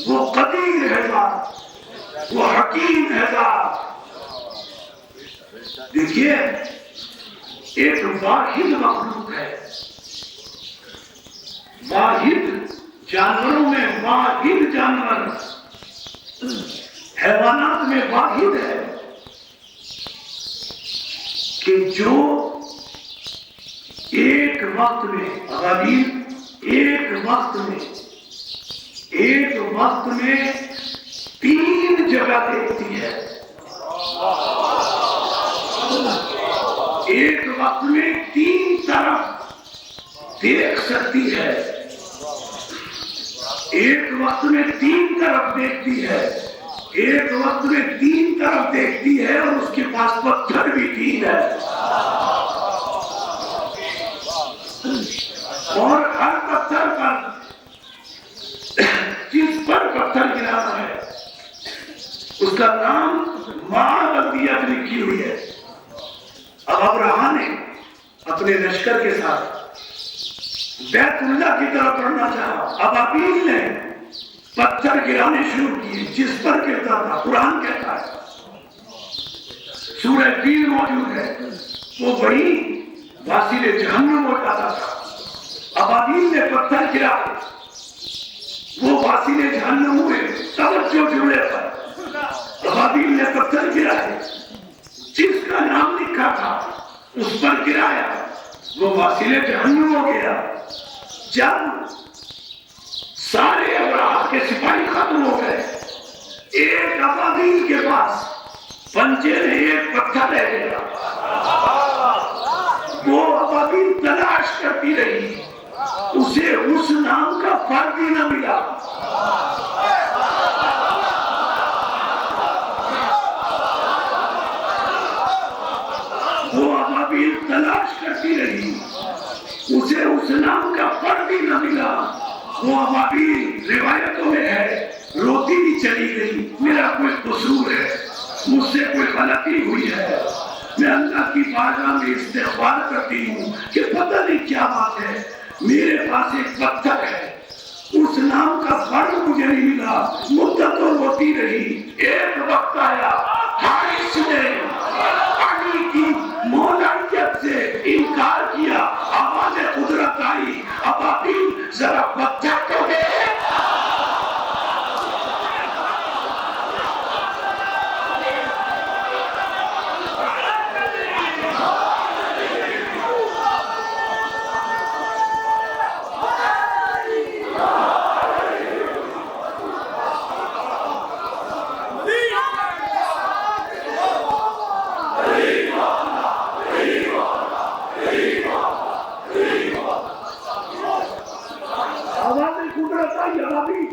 وہ قدیر ہے ذات، وہ حکیم ہے ذات۔ دیکھیے، ایک واحد مخلوق ہے، واحد جانوروں میں واحد جانور، حیوانات میں واحد ہے کہ جو ایک وقت میں ابابیل ایک وقت میں 3 جگہ دیکھتی ہے۔ ایک وقت میں 3 طرف دیکھ سکتی ہے، ایک وقت میں 3 طرف دیکھتی ہے، ایک وقت میں 3 طرف دیکھتی ہے اور اس کے پاس پتھر بھی 3 ہے۔ اور ہر پتھر پر، جس پر پتھر گرانا ہے، اس کا نام بلدیت لکھی ہوئی ہے۔ اب ابراہا نے اپنے لشکر کے ساتھ بیت اللہ کی طرف بڑھنا چاہا. ابابیل نے پتھر گرانے شروع کیے. جس پر گرتا تھا قرآن کہتا ہے, سورہ فیل موجود ہے, وہ وہی واسیل جہنم ہو جاتا تھا. ابابیل نے پتھر گرائے, وہ واسیل جہنم ہوئے. توجہ جملے پر, ابابیل نے پتھر گرائے, جس کا نام لکھا تھا اس پر گرایا, وہ واسیل جہنم ہو گیا. جب سارے ابراہ کے سپاہی ختم ہو گئے, ایک ابابیل کے پاس پنجے میں ایک پتھر رہ گیا. وہ ابابیل تلاش کرتی رہی, اسے اس نام کا فرد ہی نہ ملا. وہ ابابیل تلاش کرتی رہی, اسے اس نام کا فرد ہی نہ ملا. وہ ابابیل روایتوں میں ہے روتی بھی چلی گئی, میرا کوئی قصور ہے, مجھ سے کوئی غلطی ہوئی ہے, میں اللہ کی بارگاہ میں استغفار کرتی ہوں کہ پتہ نہیں کیا بات ہے, میرے پاس ایک پتھر ہے, اس نام کا فرد مجھے نہیں ملا. مدتوں روتی رہی. ایک وقت آیا حارث نے علی کی مولائیت سے انکار کیا. آواز قدرت آئی, ابابیل ذرا پتھر تو دے.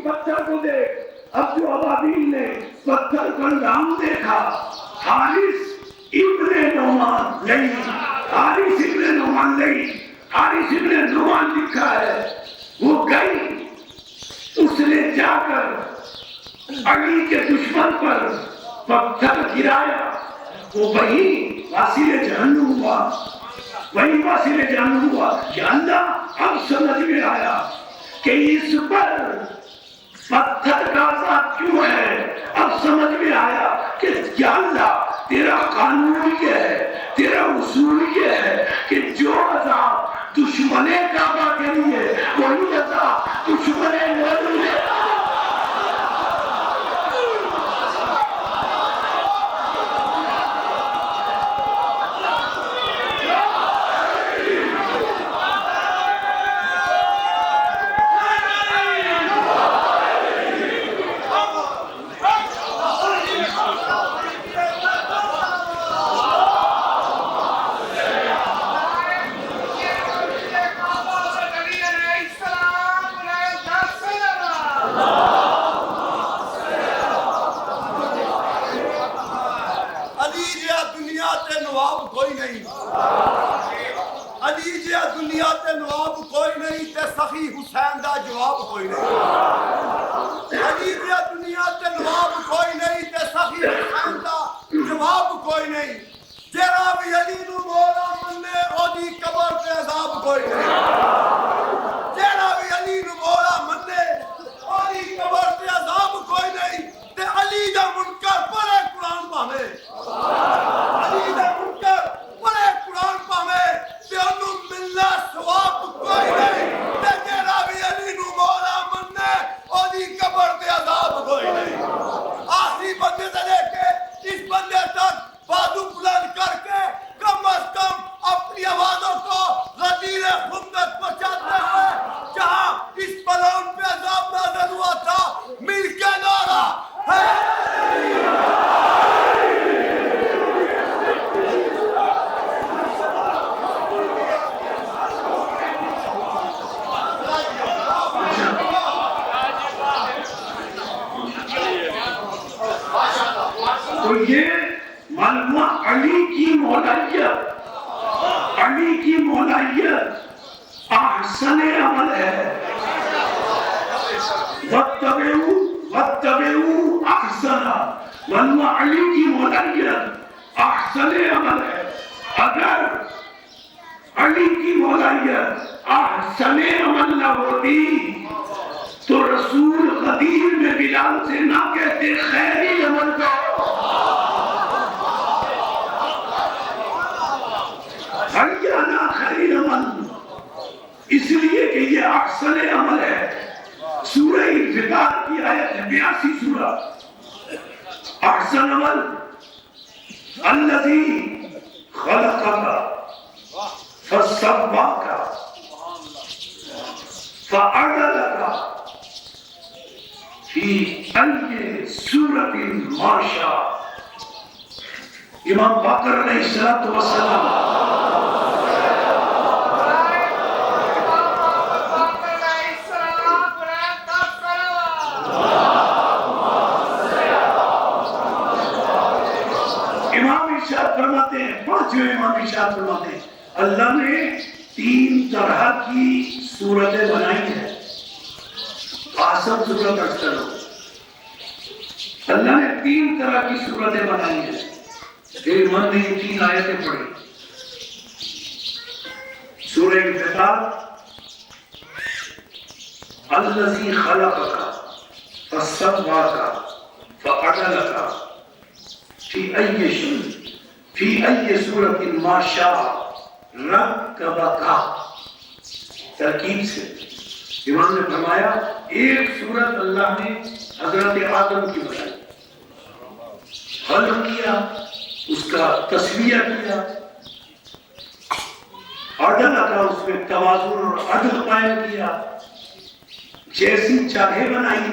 پتھر کو دیکھ. اب جو ابابیل نے پتھر کا نام دیکھا, حارث ابن نعمان نہیں, حارث ابن نعمان نہیں, حارث ابن نعمان لکھا ہے. وہ گئی, اس نے جا کر علی کے دشمن پر پتھر گرایا. وہ وہی واسیل جہنم ہوا, وہی واسیل جہنم ہوا. یا اللہ, اب سمجھ میں آیا کہ اس پر پتھر کا عذاب کیوں ہے. اب سمجھ میں آیا کہ یا اللہ تیرا قانون یہ ہے, تیرا اصول یہ ہے کہ جو عذاب دشمن کعبہ کے لیے, وہی عذاب دشمن نبی ہے. دنیا تے نواب کوئی نہیں تے سخی حسین دا جواب کوئی نہیں. علی دیا دنیا تے نواب کوئی نہیں تے سخی حسین دا جواب کوئی نہیں. جیڑا بھی علی نو مولا مننے اودی قبر تے عذاب کوئی نہیں. جیڑا بھی علی نو مولا مننے اودی قبر تے عذاب کوئی نہیں. تے علی دا منکر پڑھے قرآن پاوے, علی دا منکر پڑھے قرآن پاوے تے انہوں ملنا ثواب کوئی نہیں. تے جیڑا بھی علی نو مولا مننے اودی قبر تے عذاب کوئی نہیں. آخری بندے سے لے کے اس بندے تک بازو بلند کر کے کم از کم اپنی آوازوں کو غدیر خندق پہنچاتے ہیں. جہاں اس بلون پہ عذاب نازل ہوا تھا, مل کے نعرہ تو یہ معلومہ علی کی مولائیت, علی کی مولائیت احسن عمل ہے. وَاتَّبِعُوا أَحْسَنَ, معلومہ علی کی مولائیت احسن عمل ہے. اگر علی کی مولائیت احسن عمل نہ ہوتی تو رسول غدیر میں بلال سے نہ کہتے خیری عمل کرو، حیانہ خیری عمل، اس لیے کہ یہ احسن عمل ہے۔ سورہ انفطار کی آیت ہے 82 سورہ۔ احسن عمل الذی خلقک فسواک فعدلک فی ای صورت ما شاء۔ امام باقر علیہ السلام فرماتے ہیں، پانچویں امام ارشاد فرماتے ہیں اللہ نے 3 طرح کی صورتیں بنائی ہیں۔ آسم صورت اکثر اللہ نے 3 طرح کی صورتیں بنائی ہیں۔ پھر من نے 3 آیتیں پڑھی۔ سورہ انفطار الذی خلقک فسواک فعدلک فی ای صورت ما شاء رکبک۔ ترکیب سے امام نے فرمایا ایک صورت اللہ نے حضرت آدم کی بنائی، خلق کیا، اس کا تسویہ کیا، عدل کا اس میں توازن اور عدل قائم کیا، جیسی چاہے بنائی،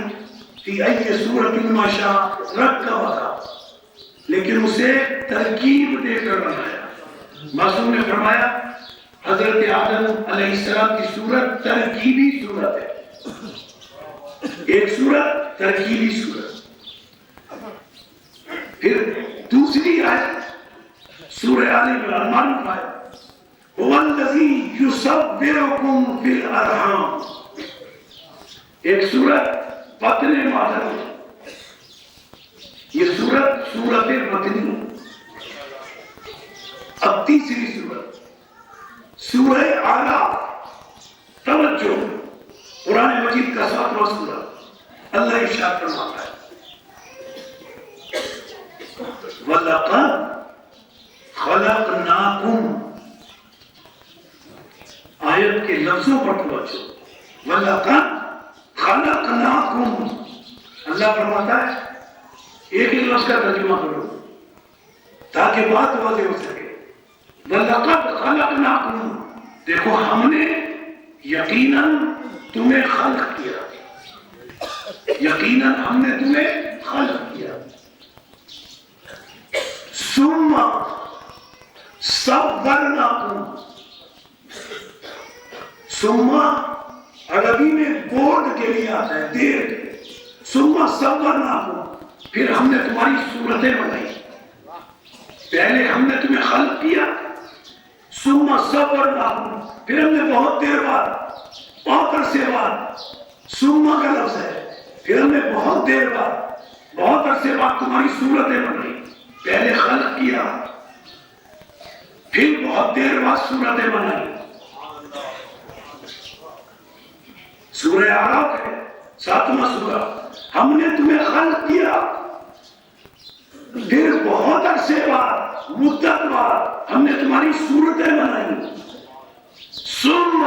فی ای صورت ما شاء رکبک، لیکن اسے ترکیب دے کر بنایا۔ معصوم نے فرمایا حضرت آدم علیہ السلام کی صورت ترکیبی صورت ہے، ایک صورت ترکیبی صورت۔ پھر دوسری آیت سورہ آل عمران میں آیا هو الذی یصورکم فی الارحام، ایک صورت بطن مادر، یہ سورت مدنی۔ اب تیسری صورت سورہ اعراف، توجہ، قرآن مجید کا 7واں سورہ۔ اللہ ارشاد فرماتا ہے وَلَقَدْ خَلَقْنَاكُمْ، آیت کے لفظوں پر توجہ، وَلَقَدْ خَلَقْنَاكُمْ، اللہ فرماتا ہے ایک لفظ کا ترجمہ کرو تاکہ بات واضح ہو سکے۔ وَلَقَدْ خَلَقْنَاكُمْ، دیکھو ہم نے یقیناً تمہیں خلق کیا، یقیناً ہم نے تمہیں خلق کیا۔ ثُمَّ صَوَّرْنَاكُمْ، ثُمَّ عربی میں گود کے لیے آتا ہے، دیر کے۔ ثُمَّ صَوَّرْنَاكُمْ، پھر ہم نے تمہاری صورتیں بنائی، پہلے ہم نے تمہیں خلق کیا، ثم صورناکم، پھر ہم نے بہت دیر بعد، بہت عرصے بعد، ثم کا لفظ ہے، پھر ہم نے بہت دیر بعد، بہت عرصے بعد تمہاری صورتیں بنائی، پہلے خلق کیا، پھر بہت دیر بعد صورتیں بنائی۔ سورہ اعراف ہے 7واں سورہ، ہم نے تمہیں خلق کیا، پھر بہت عرصے بعد، مدت بعد ہم نے تمہاری صورتیں بنائی، ثم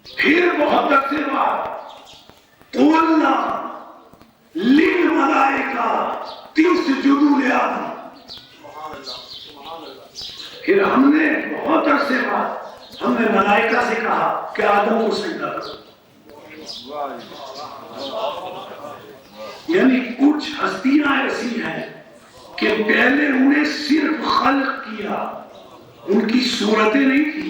پھر بہت عرصے بعد، قلنا للملائکہ اسجدوا لآدم، پھر ہم نے بہت عرصے بعد ہم نے ملائکہ سے کہا کہ آدم کو سجدہ کرو۔ یعنی کچھ ہستیاں ایسی ہیں کہ پہلے انہیں صرف خلق کیا، ان کی صورتیں نہیں تھی۔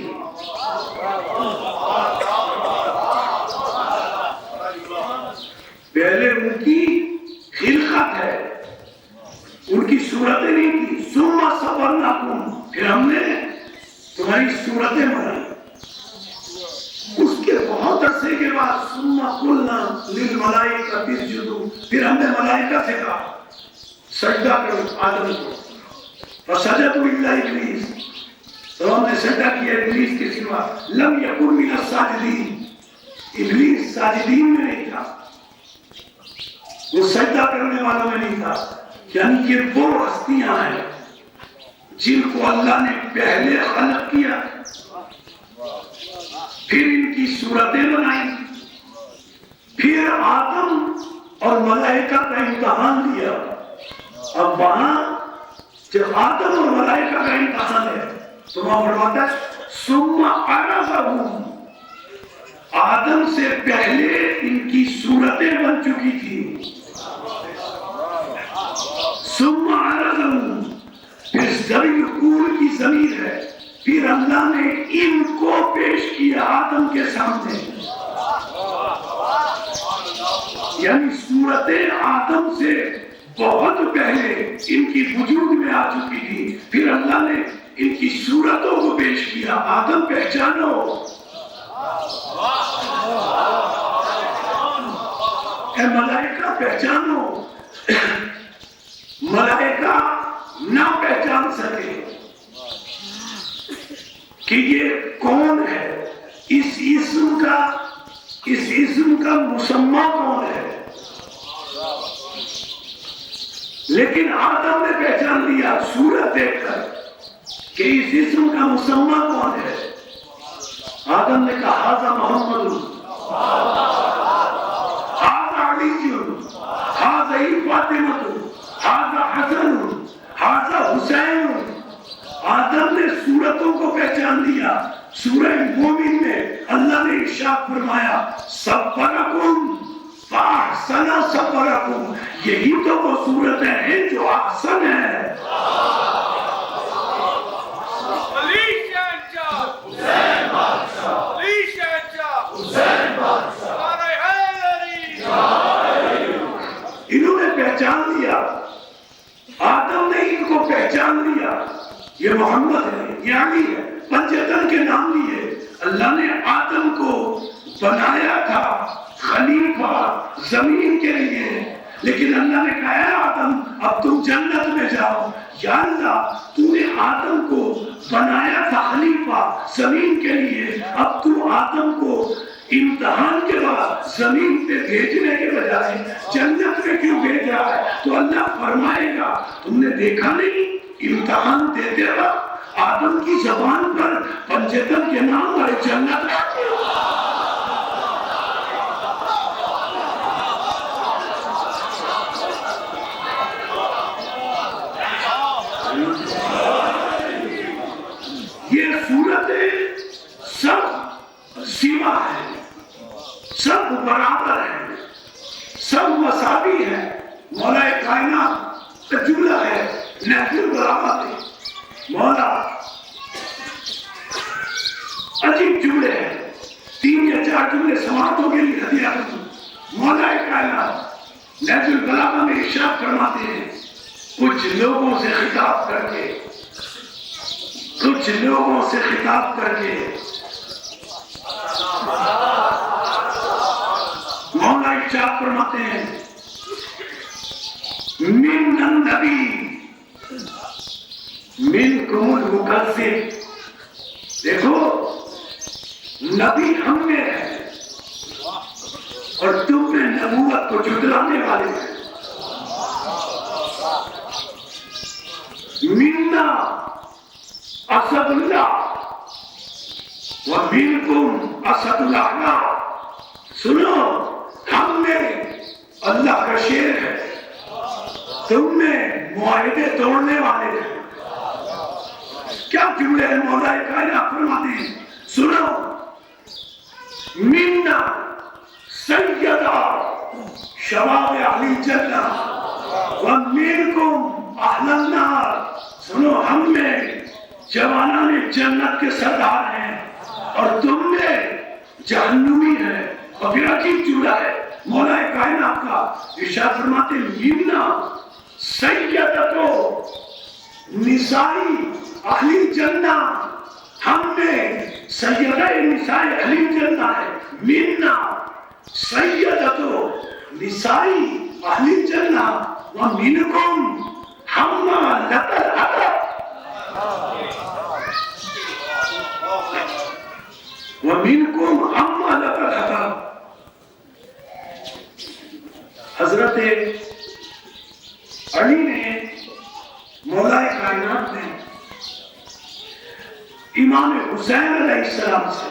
پہلے ان کی خلقت ہے، ان کی صورتیں نہیں تھی۔ ثم صورناکم، پھر ہم نے تمہاری صورتیں بنائی۔ اس کے بہت عرصے کے بعد ثم قلنا للملائکہ اسجدوا، پھر ہم نے ملائکہ سے کہا سجدہ کرو آدم کو، فسجدوا الا ابلیس، تو ہم نے سجدہ کیا ابلیس کے سوا، لم یکن من الساجدین، ابلیس ساجدین میں نہیں تھا، وہ سجدہ کرنے والوں میں نہیں تھا۔ یعنی کہ وہ ہستیاں ہیں جن کو اللہ نے پہلے خلق کیا، پھر ان کی صورتیں بنائی، پھر آدم اور ملائکہ کا امتحان دیا۔ اب وہاں جب آدم اور ملائکہ کا امتحان ہے تو وہاں فرماتا ہے ثم عرضهم، آدم سے پہلے ان کی صورتیں بن چکی تھی، ثم عرضهم، پھر ضمیر کول کی ضمیر ہے، پھر اللہ نے ان کو پیش کیا آدم کے سامنے، یعنی صورتیں آدم سے بہت پہلے ان کی وجود میں آ چکی تھی، پھر اللہ نے ان کی صورتوں کو پیش کیا۔ آدم پہچانو، اے ملائکہ پہچانو، ملائکہ نہ پہچان سکے کہ یہ کون ہے، اس اسم کا مسمى کون ہے، لیکن آدم نے پہچان لیا صورت دیکھ کر کہ اس اسم کا مسمى کون ہے۔ آدم نے کہا ھذا محمد، ھذا علی، ھذا فاطمہ، ھذا حسن، ھذا حسین۔ آدم نے صورتوں کو پہچان لیا۔ سورہ مومن میں اللہ نے ارشاد فرمایا صبرکم فاحسن صبرکم، یہی تو وہ صورتیں ہیں جو احسن ہے۔ انہوں نے پہچان لیا، آدم نے ان کو پہچان لیا، یہ محمد ہے، یہ علی ہے، پنجتن کے نام لیے۔ اللہ نے آدم کو بنایا تھا خلیفہ زمین کے لیے، لیکن اللہ نے کہا ہے آدم اب تم جنت میں جاؤ۔ یا اللہ تو نے آدم کو بنایا تھا خلیفہ زمین کے لیے، اب تو آدم کو امتحان کے بعد زمین پہ بھیجنے کے بجائے جنت میں کیوں بھیجا ہے؟ تو اللہ فرمائے گا تم نے دیکھا نہیں امتحان دیتے وقت آدم کی زبان پر پنجتن کے نام والے جنت آتے ہو۔ یہ صورتیں سب سیما ہے، سب برابر ہے، سب مساوی ہے۔ مولا کائنات کا جملہ ہے نحو البلاغہ ہے، مولا عجیب جملے ہیں، 3 یا 4 جملے سماعتوں کے لیے ہدیہ کروں۔ مولا کائنات نحو البلاغہ میں ارشاد فرماتے ہیں کچھ لوگوں سے خطاب کر کے، کچھ لوگوں سے خطاب کر کے مولا ارشاد فرماتے ہیں من النبی منکم المکذب، دیکھو نبی ہم میں ہے اور تم میں نبوت کو جھٹلانے والے ہیں۔ منا اسد اللہ ومنکم اسد اللہ، سنو ہم میں اللہ کا شیر ہے، تم میں معاہدے توڑنے والے ہیں۔ کیا جملے ہیں مولا کائنات فرماتے ہیں، سنو منا سیدہ شباب اہل الجنہ ومنکم اہل النار، سنو ہم میں جوانان جنت کے سردار ہیں اور تم میں جہنمی ہیں۔ اور پھر عجیب جملہ ہے مولا کائنات کا، ارشاد فرماتے منا سیدتو نسائی اہل جنہ، ہم میں سیدہ نسائی اہل جنہ ہے۔ منا سیدتو نسائی اہل جنہ ومنکم حمالۃ الحطب، وَمِنْكُمْ أَمَّا لَكَ الْحَكَامُ. حضرت علی نے مولا کائنات نے امام حسین علیہ السلام سے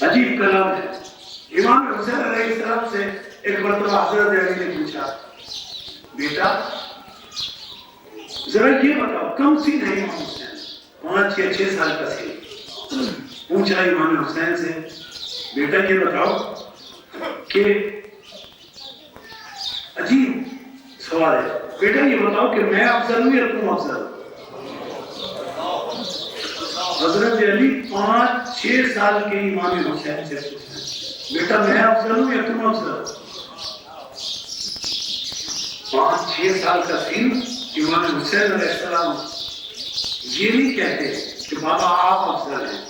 عجیب کلام ہے. امام حسین علیہ السلام سے ایک مرتبہ حضرت علی نے پوچھا بیٹا ذرا یہ بتاؤ کم سن ہے امام حسین؟ 5-6 سال کا سن. پوچھا امام حسین سے بیٹا یہ بتاؤ کہ عجیب سوال ہے بیٹا یہ بتاؤ کہ میں افضل ہوں یا تم افضل ہو؟ حضرت علی 5-6 سال کے امام حسین سے پوچھا بیٹا میں افضل ہوں یا تم افضل ہو؟ 5-6 سال کا سن امام حسین علیہ السلام یہ نہیں کہتے کہ بابا آپ افضل ہیں,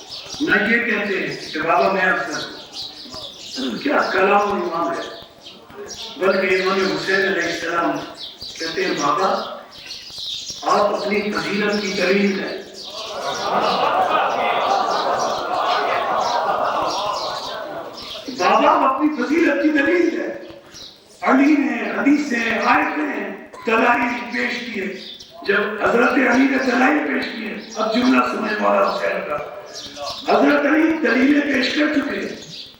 نہ یہ کہتے ہیں کہ بابا میں افضل ہوں. کیا کلام امام ہے, بلکہ امام حسین علیہ السلام کہتے ہیں بابا آپ اپنی فضیلت کی دلیل ہے. بابا اپنی فضیلت کی دلیل ہے. علی نے حدیثیں آیتیں دلائل پیش کیے. جب حضرت علی نے دلائل پیش کیے, اب جملہ سمجھ والا حسین کا, حضرت علی دلیلیں پیش کر چکے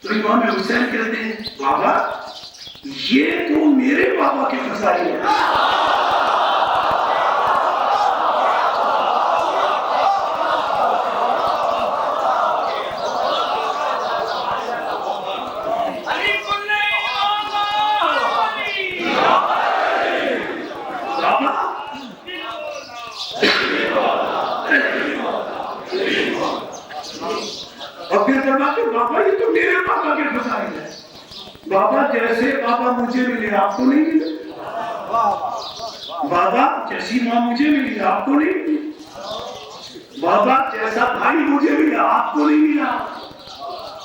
تو امام حسین کہتے ہیں بابا یہ تو میرے بابا کے فضائل ہیں. بابا یہ تو میرے بابا کے فضائل ہے. بابا جیسے بابا مجھے ملے آپ کو نہیں ملے, بابا جیسی ماں مجھے ملی آپ کو نہیں ملی, بابا جیسا بھائی مجھے ملا آپ کو نہیں ملا.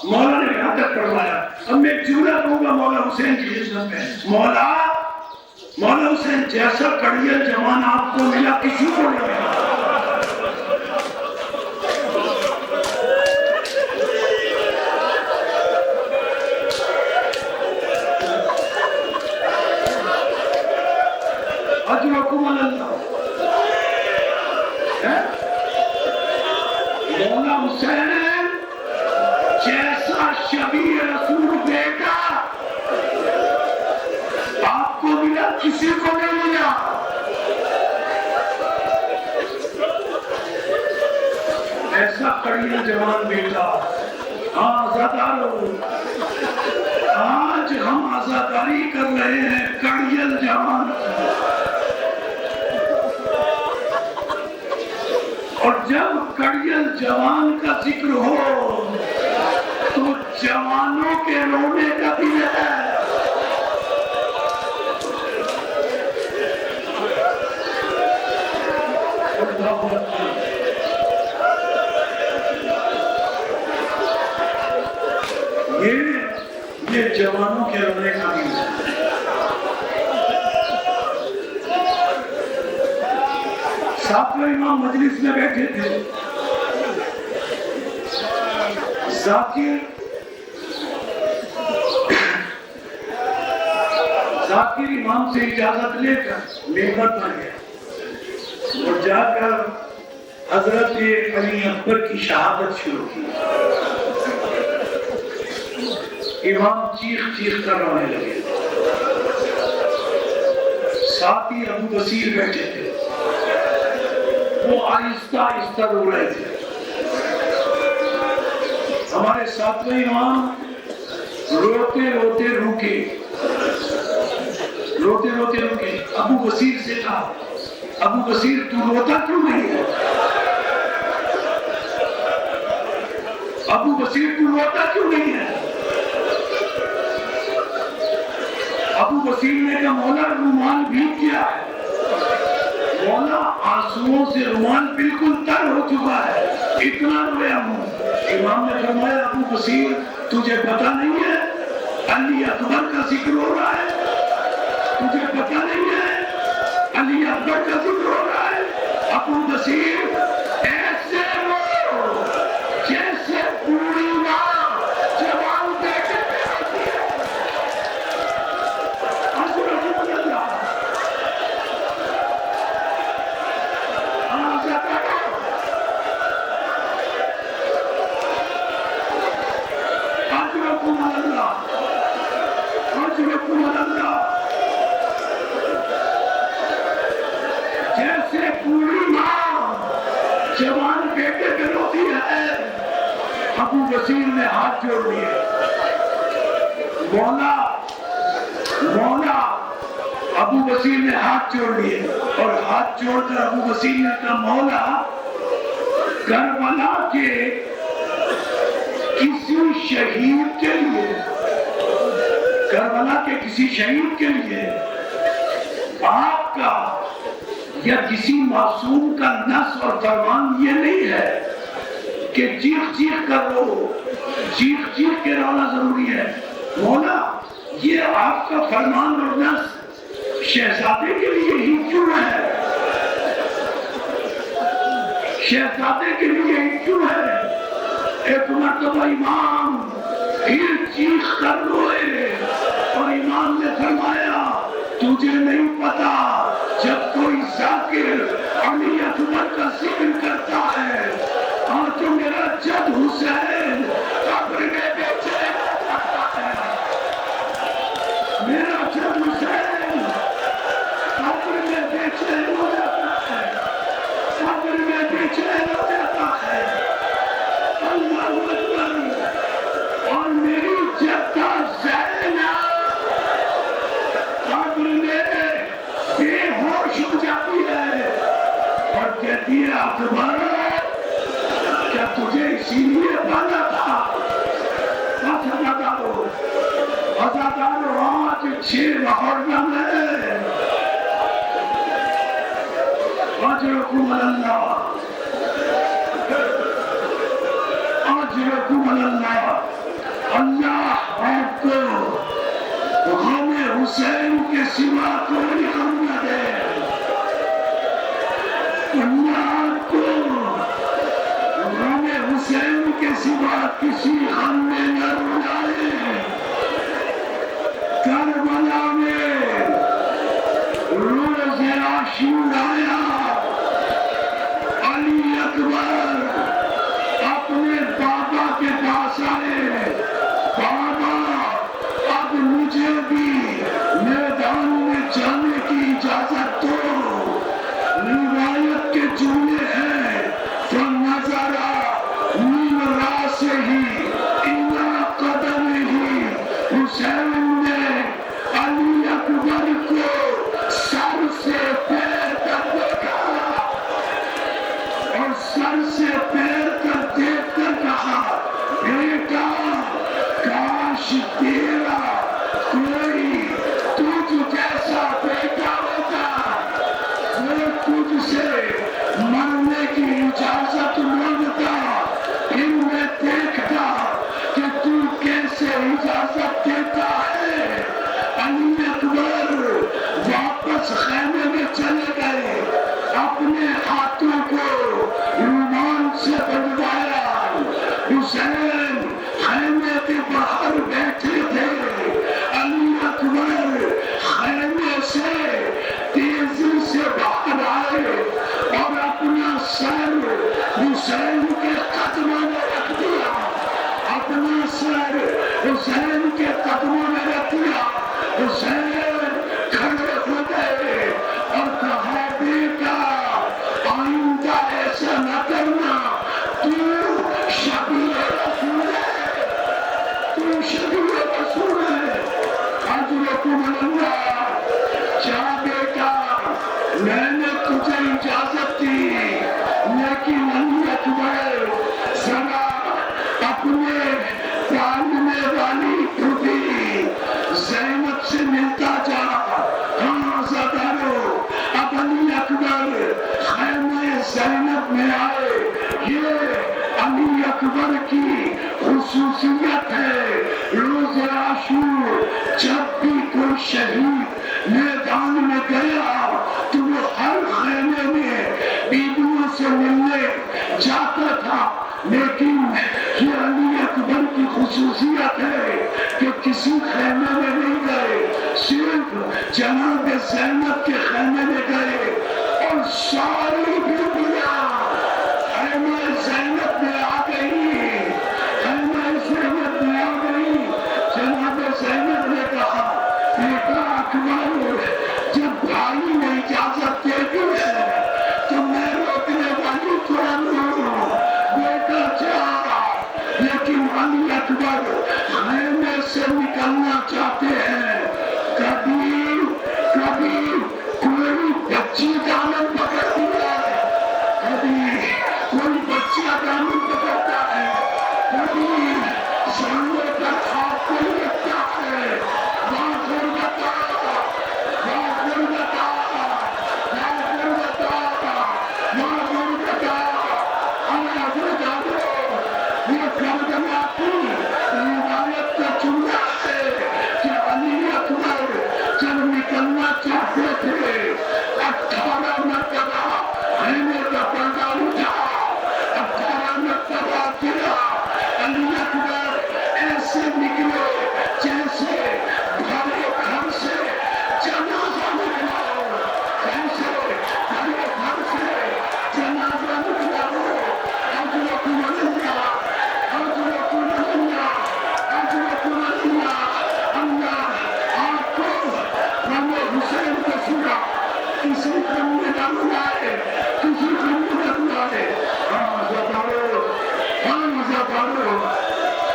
مولا نے یہاں تک پڑھوایا. اب میں ایک جملہ کہوں گا مولا حسین کی خدمت میں, مولا حسین جیسا کڑیل جوان آپ کو ملا کسی کو نہیں ملا. مولا حسین جیسا شبیہ رسول بیٹا آپ کو ملا کسی کو نہیں ملا. ایسا کڑیل جوان بیٹا. آزادارو, آج ہم آزاداری کر رہے ہیں کڑیل جوان, اور جب کڑیل جوان کا ذکر ہو تو جوانوں کے رونے کا بھی ہے. یہ جوانوں کے رونے کا بھی ہے. ساتویں امام مجلس میں بیٹھے تھے. ذاکر امام سے اجازت لے کر ممبر پر گیا اور جا کر حضرت علی اکبر کی شہادت شروع کی. امام چیخ کر رونے لگے. ساتھی ابو بصیر بیٹھے تھے, وہ آہستہ رو رہے تھے. ہمارے ساتویں امام روتے روتے رکے. ابو بصیر سے کہا ابو بصیر تو روتا کیوں نہیں ہے؟ ابو بصیر تو روتا کیوں نہیں ہے؟ ابو بصیر نے کہا مولا رومال بھیگ گیا ہے. مولا آنسوؤں سے رومال بالکل تر ہو چکا ہے، اتنا رویا ہوں۔ امام نے فرمایا ابو بصیر تجھے پتہ نہیں ہے علی اکبر کا ذکر ہو رہا ہے، تجھے پتہ نہیں ہے علی اکبر کا ذکر ہو رہا ہے۔ ابو بصیر ایسے رو جیسے پوری ماں جوان بیٹے پہ ہوتی ہے۔ جیسے پوری ماں جوان بیٹے پہ روتی ہے۔ ابو بصیر نے ہاتھ جوڑ لیے، مولا مولا ابو بصیر نے ہاتھ جوڑ لیے، اور ہاتھ جوڑ کر ابو بصیر نے کہا مولا کربلا کے کسی شہید کے لیے، کربلا کے کسی شہید کے لیے آپ کا یا کسی معصوم کا نص اور فرمان یہ نہیں ہے کہ چیخ چیخ کر رو، چیخ چیخ کے رونا ضروری ہے۔ مولا یہ آپ کا فرمان اور نص شہزادے کے لیے ہی کیوں ہے؟ شہزادے کے لیے ہی کیوں ہے؟ ایک مرتبہ امام پھر چیخ کر روئے اور امام نے فرمایا تجھے نہیں پتا جب کوئی ذاکر علی اکبر کا ذکر کرتا ہے اور تو میرا جد حسین قبر میں بے چین کرتا ہے، میرا جد حسین قبر میں بے چین ہو جاتا ہے، قبر میں بے چین ہو جاتا ہے۔ اللہ اکبر۔ اور میری جدہ زینب قبر میں بے ہوش ہو جاتی ہے اور کہتی ہے اکبر کیا تجھے اسی لیے باندھا تھا؟ عزادارو آج 6 محرم ہے، اجرکم اللہ، اجرکم اللہ۔ اللہ آپ کو غم حسین کے سوا کوئی غم نہ دے، اللہ آپ کو غم حسین کے سوا کسی غم میں نہ رلائے۔ کربلا میں روز عاشور آیا، علی اکبر اپنے بابا کے پاس آئے، بابا اب مجھے بھی میدان میں جانے کی اجازت دو۔ روایت کے جملے ہیں فَنَظَرَ مِنْ رَأْسِهِ إِلَىٰ قَدَمِهِ۔ حسین نے علی اکبر کو سر سے پیر تک دیکھا اور سر سے پیر تک دیکھ کر کہا بیٹا کاش تیرا کوئی تجھ جیسا بیٹا ہوتا وہ تجھ سے مرنے کی اجازت مانگتا، پھر میں دیکھتا کہ تو کیسے اجازت دیتا ہے۔ علی اکبر واپس خیمے میں چلے گئے، اپنے ہاتھوں کو رومال سے بندھوایا۔ حسین خیمے کے باہر بیٹھے تھے، علی اکبر خیمے سے تیزی سے باہر آئے اور اپنا سر حسین کے قدموں میں رکھ دیا، اپنا سر حسین کے قدموں میں رکھ دیا۔ حسین کھڑے ہو گئے اور کہا بیٹا تھا، لیکن یہ علی اکبر کی خصوصیت ہے کہ کسی خیمے میں نہیں گئے، صرف جناب زینب کے خیمے میں گئے اور ساری بیویاں خیمہ زینب میں آ گئی، خیمہ زینب میں آ گئی۔ جناب زینب نے کہا بیٹا اکبر، جب بھائی نے اجازت دے دی ہے تو میں روکنے والی کون ہوں؟ بیٹا جا۔ لیکن علی اکبر خیمے سے نکلنا چاہتے ہیں، کبھی کوئی بچی دامن پکڑ دیا ہے، کبھی کوئی بچہ دامن پکڑتا ہے، کبھی سامنے کا خواب کوئی لگتا ہے، جب نکلنا چاہتے تھے 18 مرتبہ خیمے کا پردہ اٹھا، 18 مرتبہ گرا۔ علی اکبر ایسے نکلے جیسے بھرے گھر سے جنازہ نکلا ہو، جیسے بھرے گھر سے جنازہ نکلا ہو۔ اجرکم اللہ، اجرکم اللہ، اجرکم اللہ۔ اللہ آپ کو غم حسین کو سنا، کسی غم میں نہ بلائے، کسی غم میں نہ بلائے۔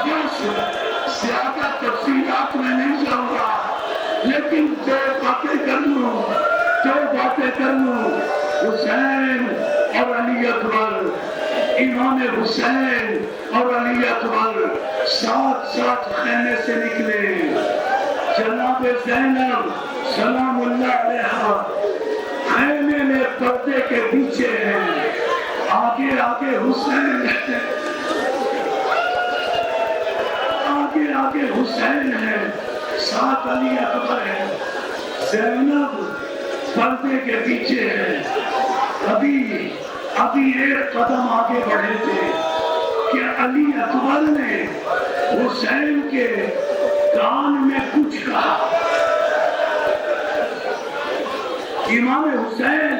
بس زیادہ تفصیلات میں نہیں جاؤں گا، لیکن دو باتیں کر لوں۔ حسین اور علی اکبر، امام حسین اور علی اکبر ساتھ ساتھ خیمے سے نکلے۔ جناب زینب سلام اللہ علیہا خیمے میں پردے کے پیچھے ہیں، آگے حسین ہے، آگے حسین ہے، ساتھ علی اکبر ہے۔ زینب پردے کے پیچھے ہے۔ ابھی ایک قدم آگے بڑھے تھے کہ علی اکبر نے حسین کے کان میں کچھ کہا۔ امام حسین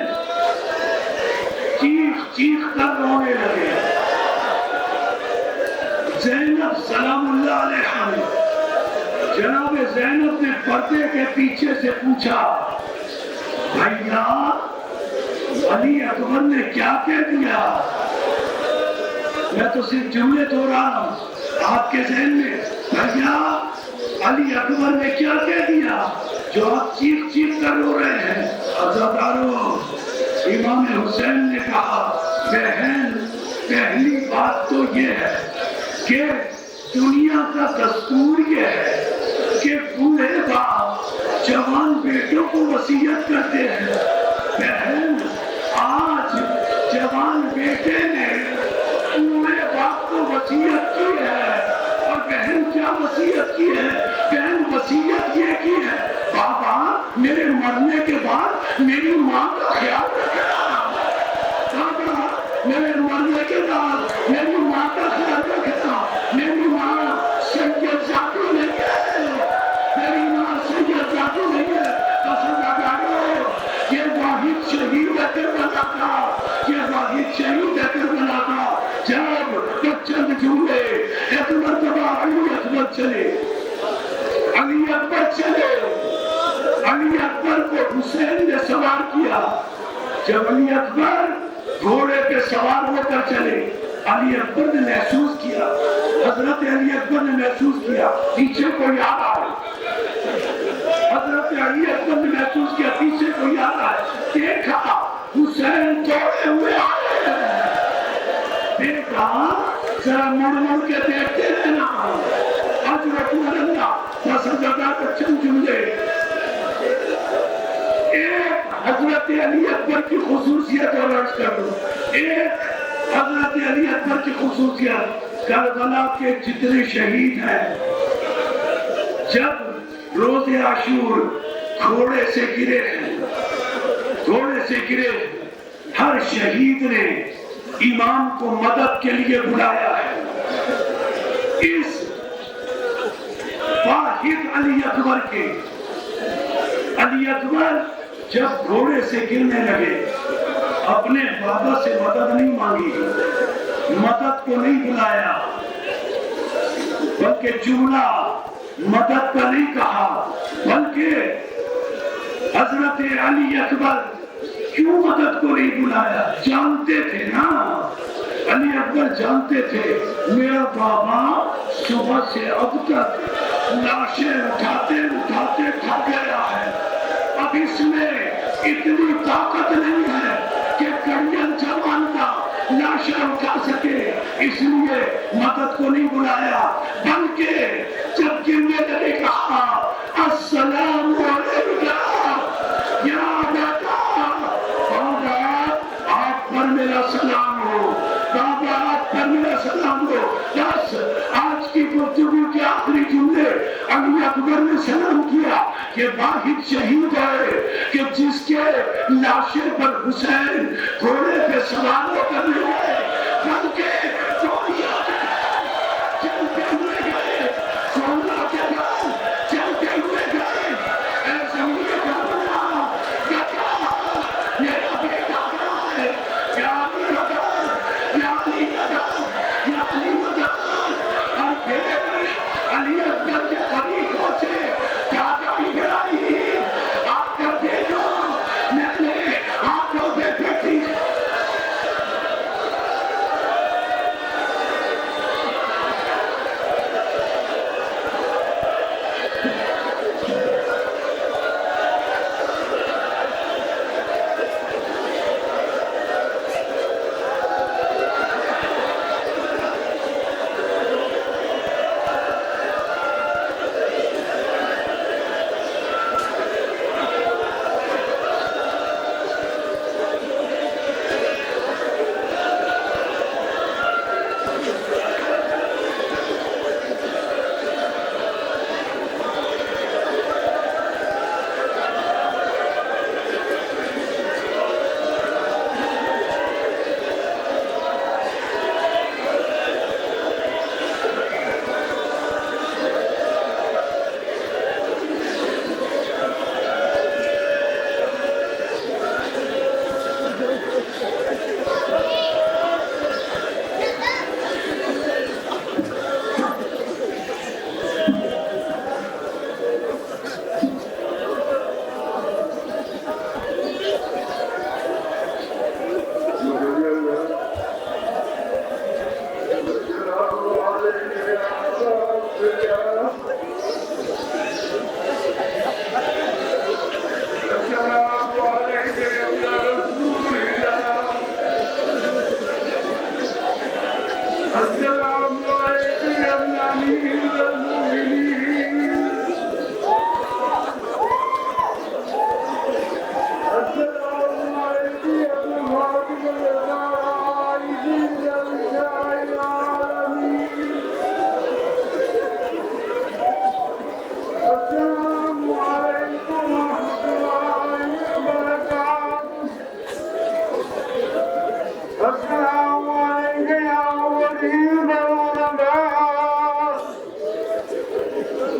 چیخ کر رونے لگے۔ زینب سلام اللہ علیہ، جناب زینب نے پردے کے پیچھے سے پوچھا بھیا علی اکبر نے کیا کہہ دیا؟ میں تو صرف جملے دو رہا ہوں آپ کے ذہن میں، بھیا علی اکبر نے کیا کہہ دیا جو آپ چیخ کر رو رہے ہیں؟ عزادارو، امام حسین نے کہا بہن پہلی بات تو یہ ہے کہ دنیا کا دستور یہ ہے کہ بوڑھے باپ جوان بیٹوں کو وصیت کرتے ہیں۔ بہن آج جوان بیٹے نے بوڑھے باپ کو وصیت کی ہے، اور بہن کیا وصیت کی ہے؟ بہن وصیت یہ کی ہے بابا میرے مرنے کے بعد میری ماں کا خیال رکھنا، بابا میرے مرنے کے بعد میری ماں کا خیال رکھنا۔ میری ماں سید زادو نہیں ہے، میری ماں سید زادو نہیں ہے۔ یہ واحد شہید ہے کربلا کا، یہ واحد شہید ہے کربلا کا۔ جب چند جملے ایک مرتبہ علی اکبر چلے، علی اکبر کو حسین نے سوار کیا۔ جب علی اکبر گھوڑے پہ سوار ہو کر چلے، علی اکبر نے محسوس کیا، حضرت علی اکبر نے محسوس کیا پیچھے کوئی آ رہا ہے۔ حضرت علی اکبر نے محسوس کیا پیچھے کوئی آ رہا ہے، دیکھا حسین دوڑے ہوئے آئے، دیکھا ذرا مڑ کے دیکھتے رہنا۔ اجرکم اللہ، پسندیدہ کا چند جملے۔ ایک حضرت علی اکبر کی خصوصیت اور عرض کر دوں، ایک حضرت علی اکبر کی خصوصیت، کربلا کے جتنے شہید ہیں جب روز عاشور گھوڑے سے گرے، ہر شہید نے امام کو مدد کے لیے بلایا ہے. اس واحد علی اکبر کے علی اکبر جب گھوڑے سے گرنے لگے اپنے بابا سے مدد نہیں مانگی, مدد کو نہیں بلایا, بلکہ جملہ مدد کا نہیں کہا, بلکہ حضرت علی اکبر کیوں مدد کو نہیں بلایا؟ جانتے تھے نا, علی اکبر جانتے تھے میرا بابا صبح سے اب تک لاشیں اٹھاتے اٹھاتے تھک گیا ہے, اب اس میں اتنی طاقت نہیں ہے کہ کنڈن جوان کا لاشیں اٹھا سکے, اس لیے مدد کو نہیں بلایا, بلکہ جب گرنے لگے کہا السلام علیکم یا بیٹا, بابا آپ پر میرا سلام ہو, بابا آپ پر میرا سلام ہو. بس آج کی گفتگو کے آخری جملے علی اکبر نے سلام کیا کہ واحد شہید ہے کہ جس کے لاشے پر حسین گھوڑے پہ سوار ہو کر نہیں گئے, بلکہ چلتے ہوئے گئے, سونا کے بعد چلتے ہوئے گئے. اے زمین کا بنا بیٹا, میرا بیٹا کہاں ہے؟ یا علی مدد, یا علی مدد, یا علی مدد. اور پھر علی اکبر کے طریقوں سے دادا ابراہیم آپ کا دیکھو میں نے آنکھوں پہ بیٹھی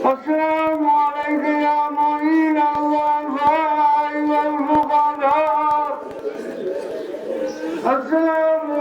السلام علیکم یا معین الضعفاء والفقراء. السلام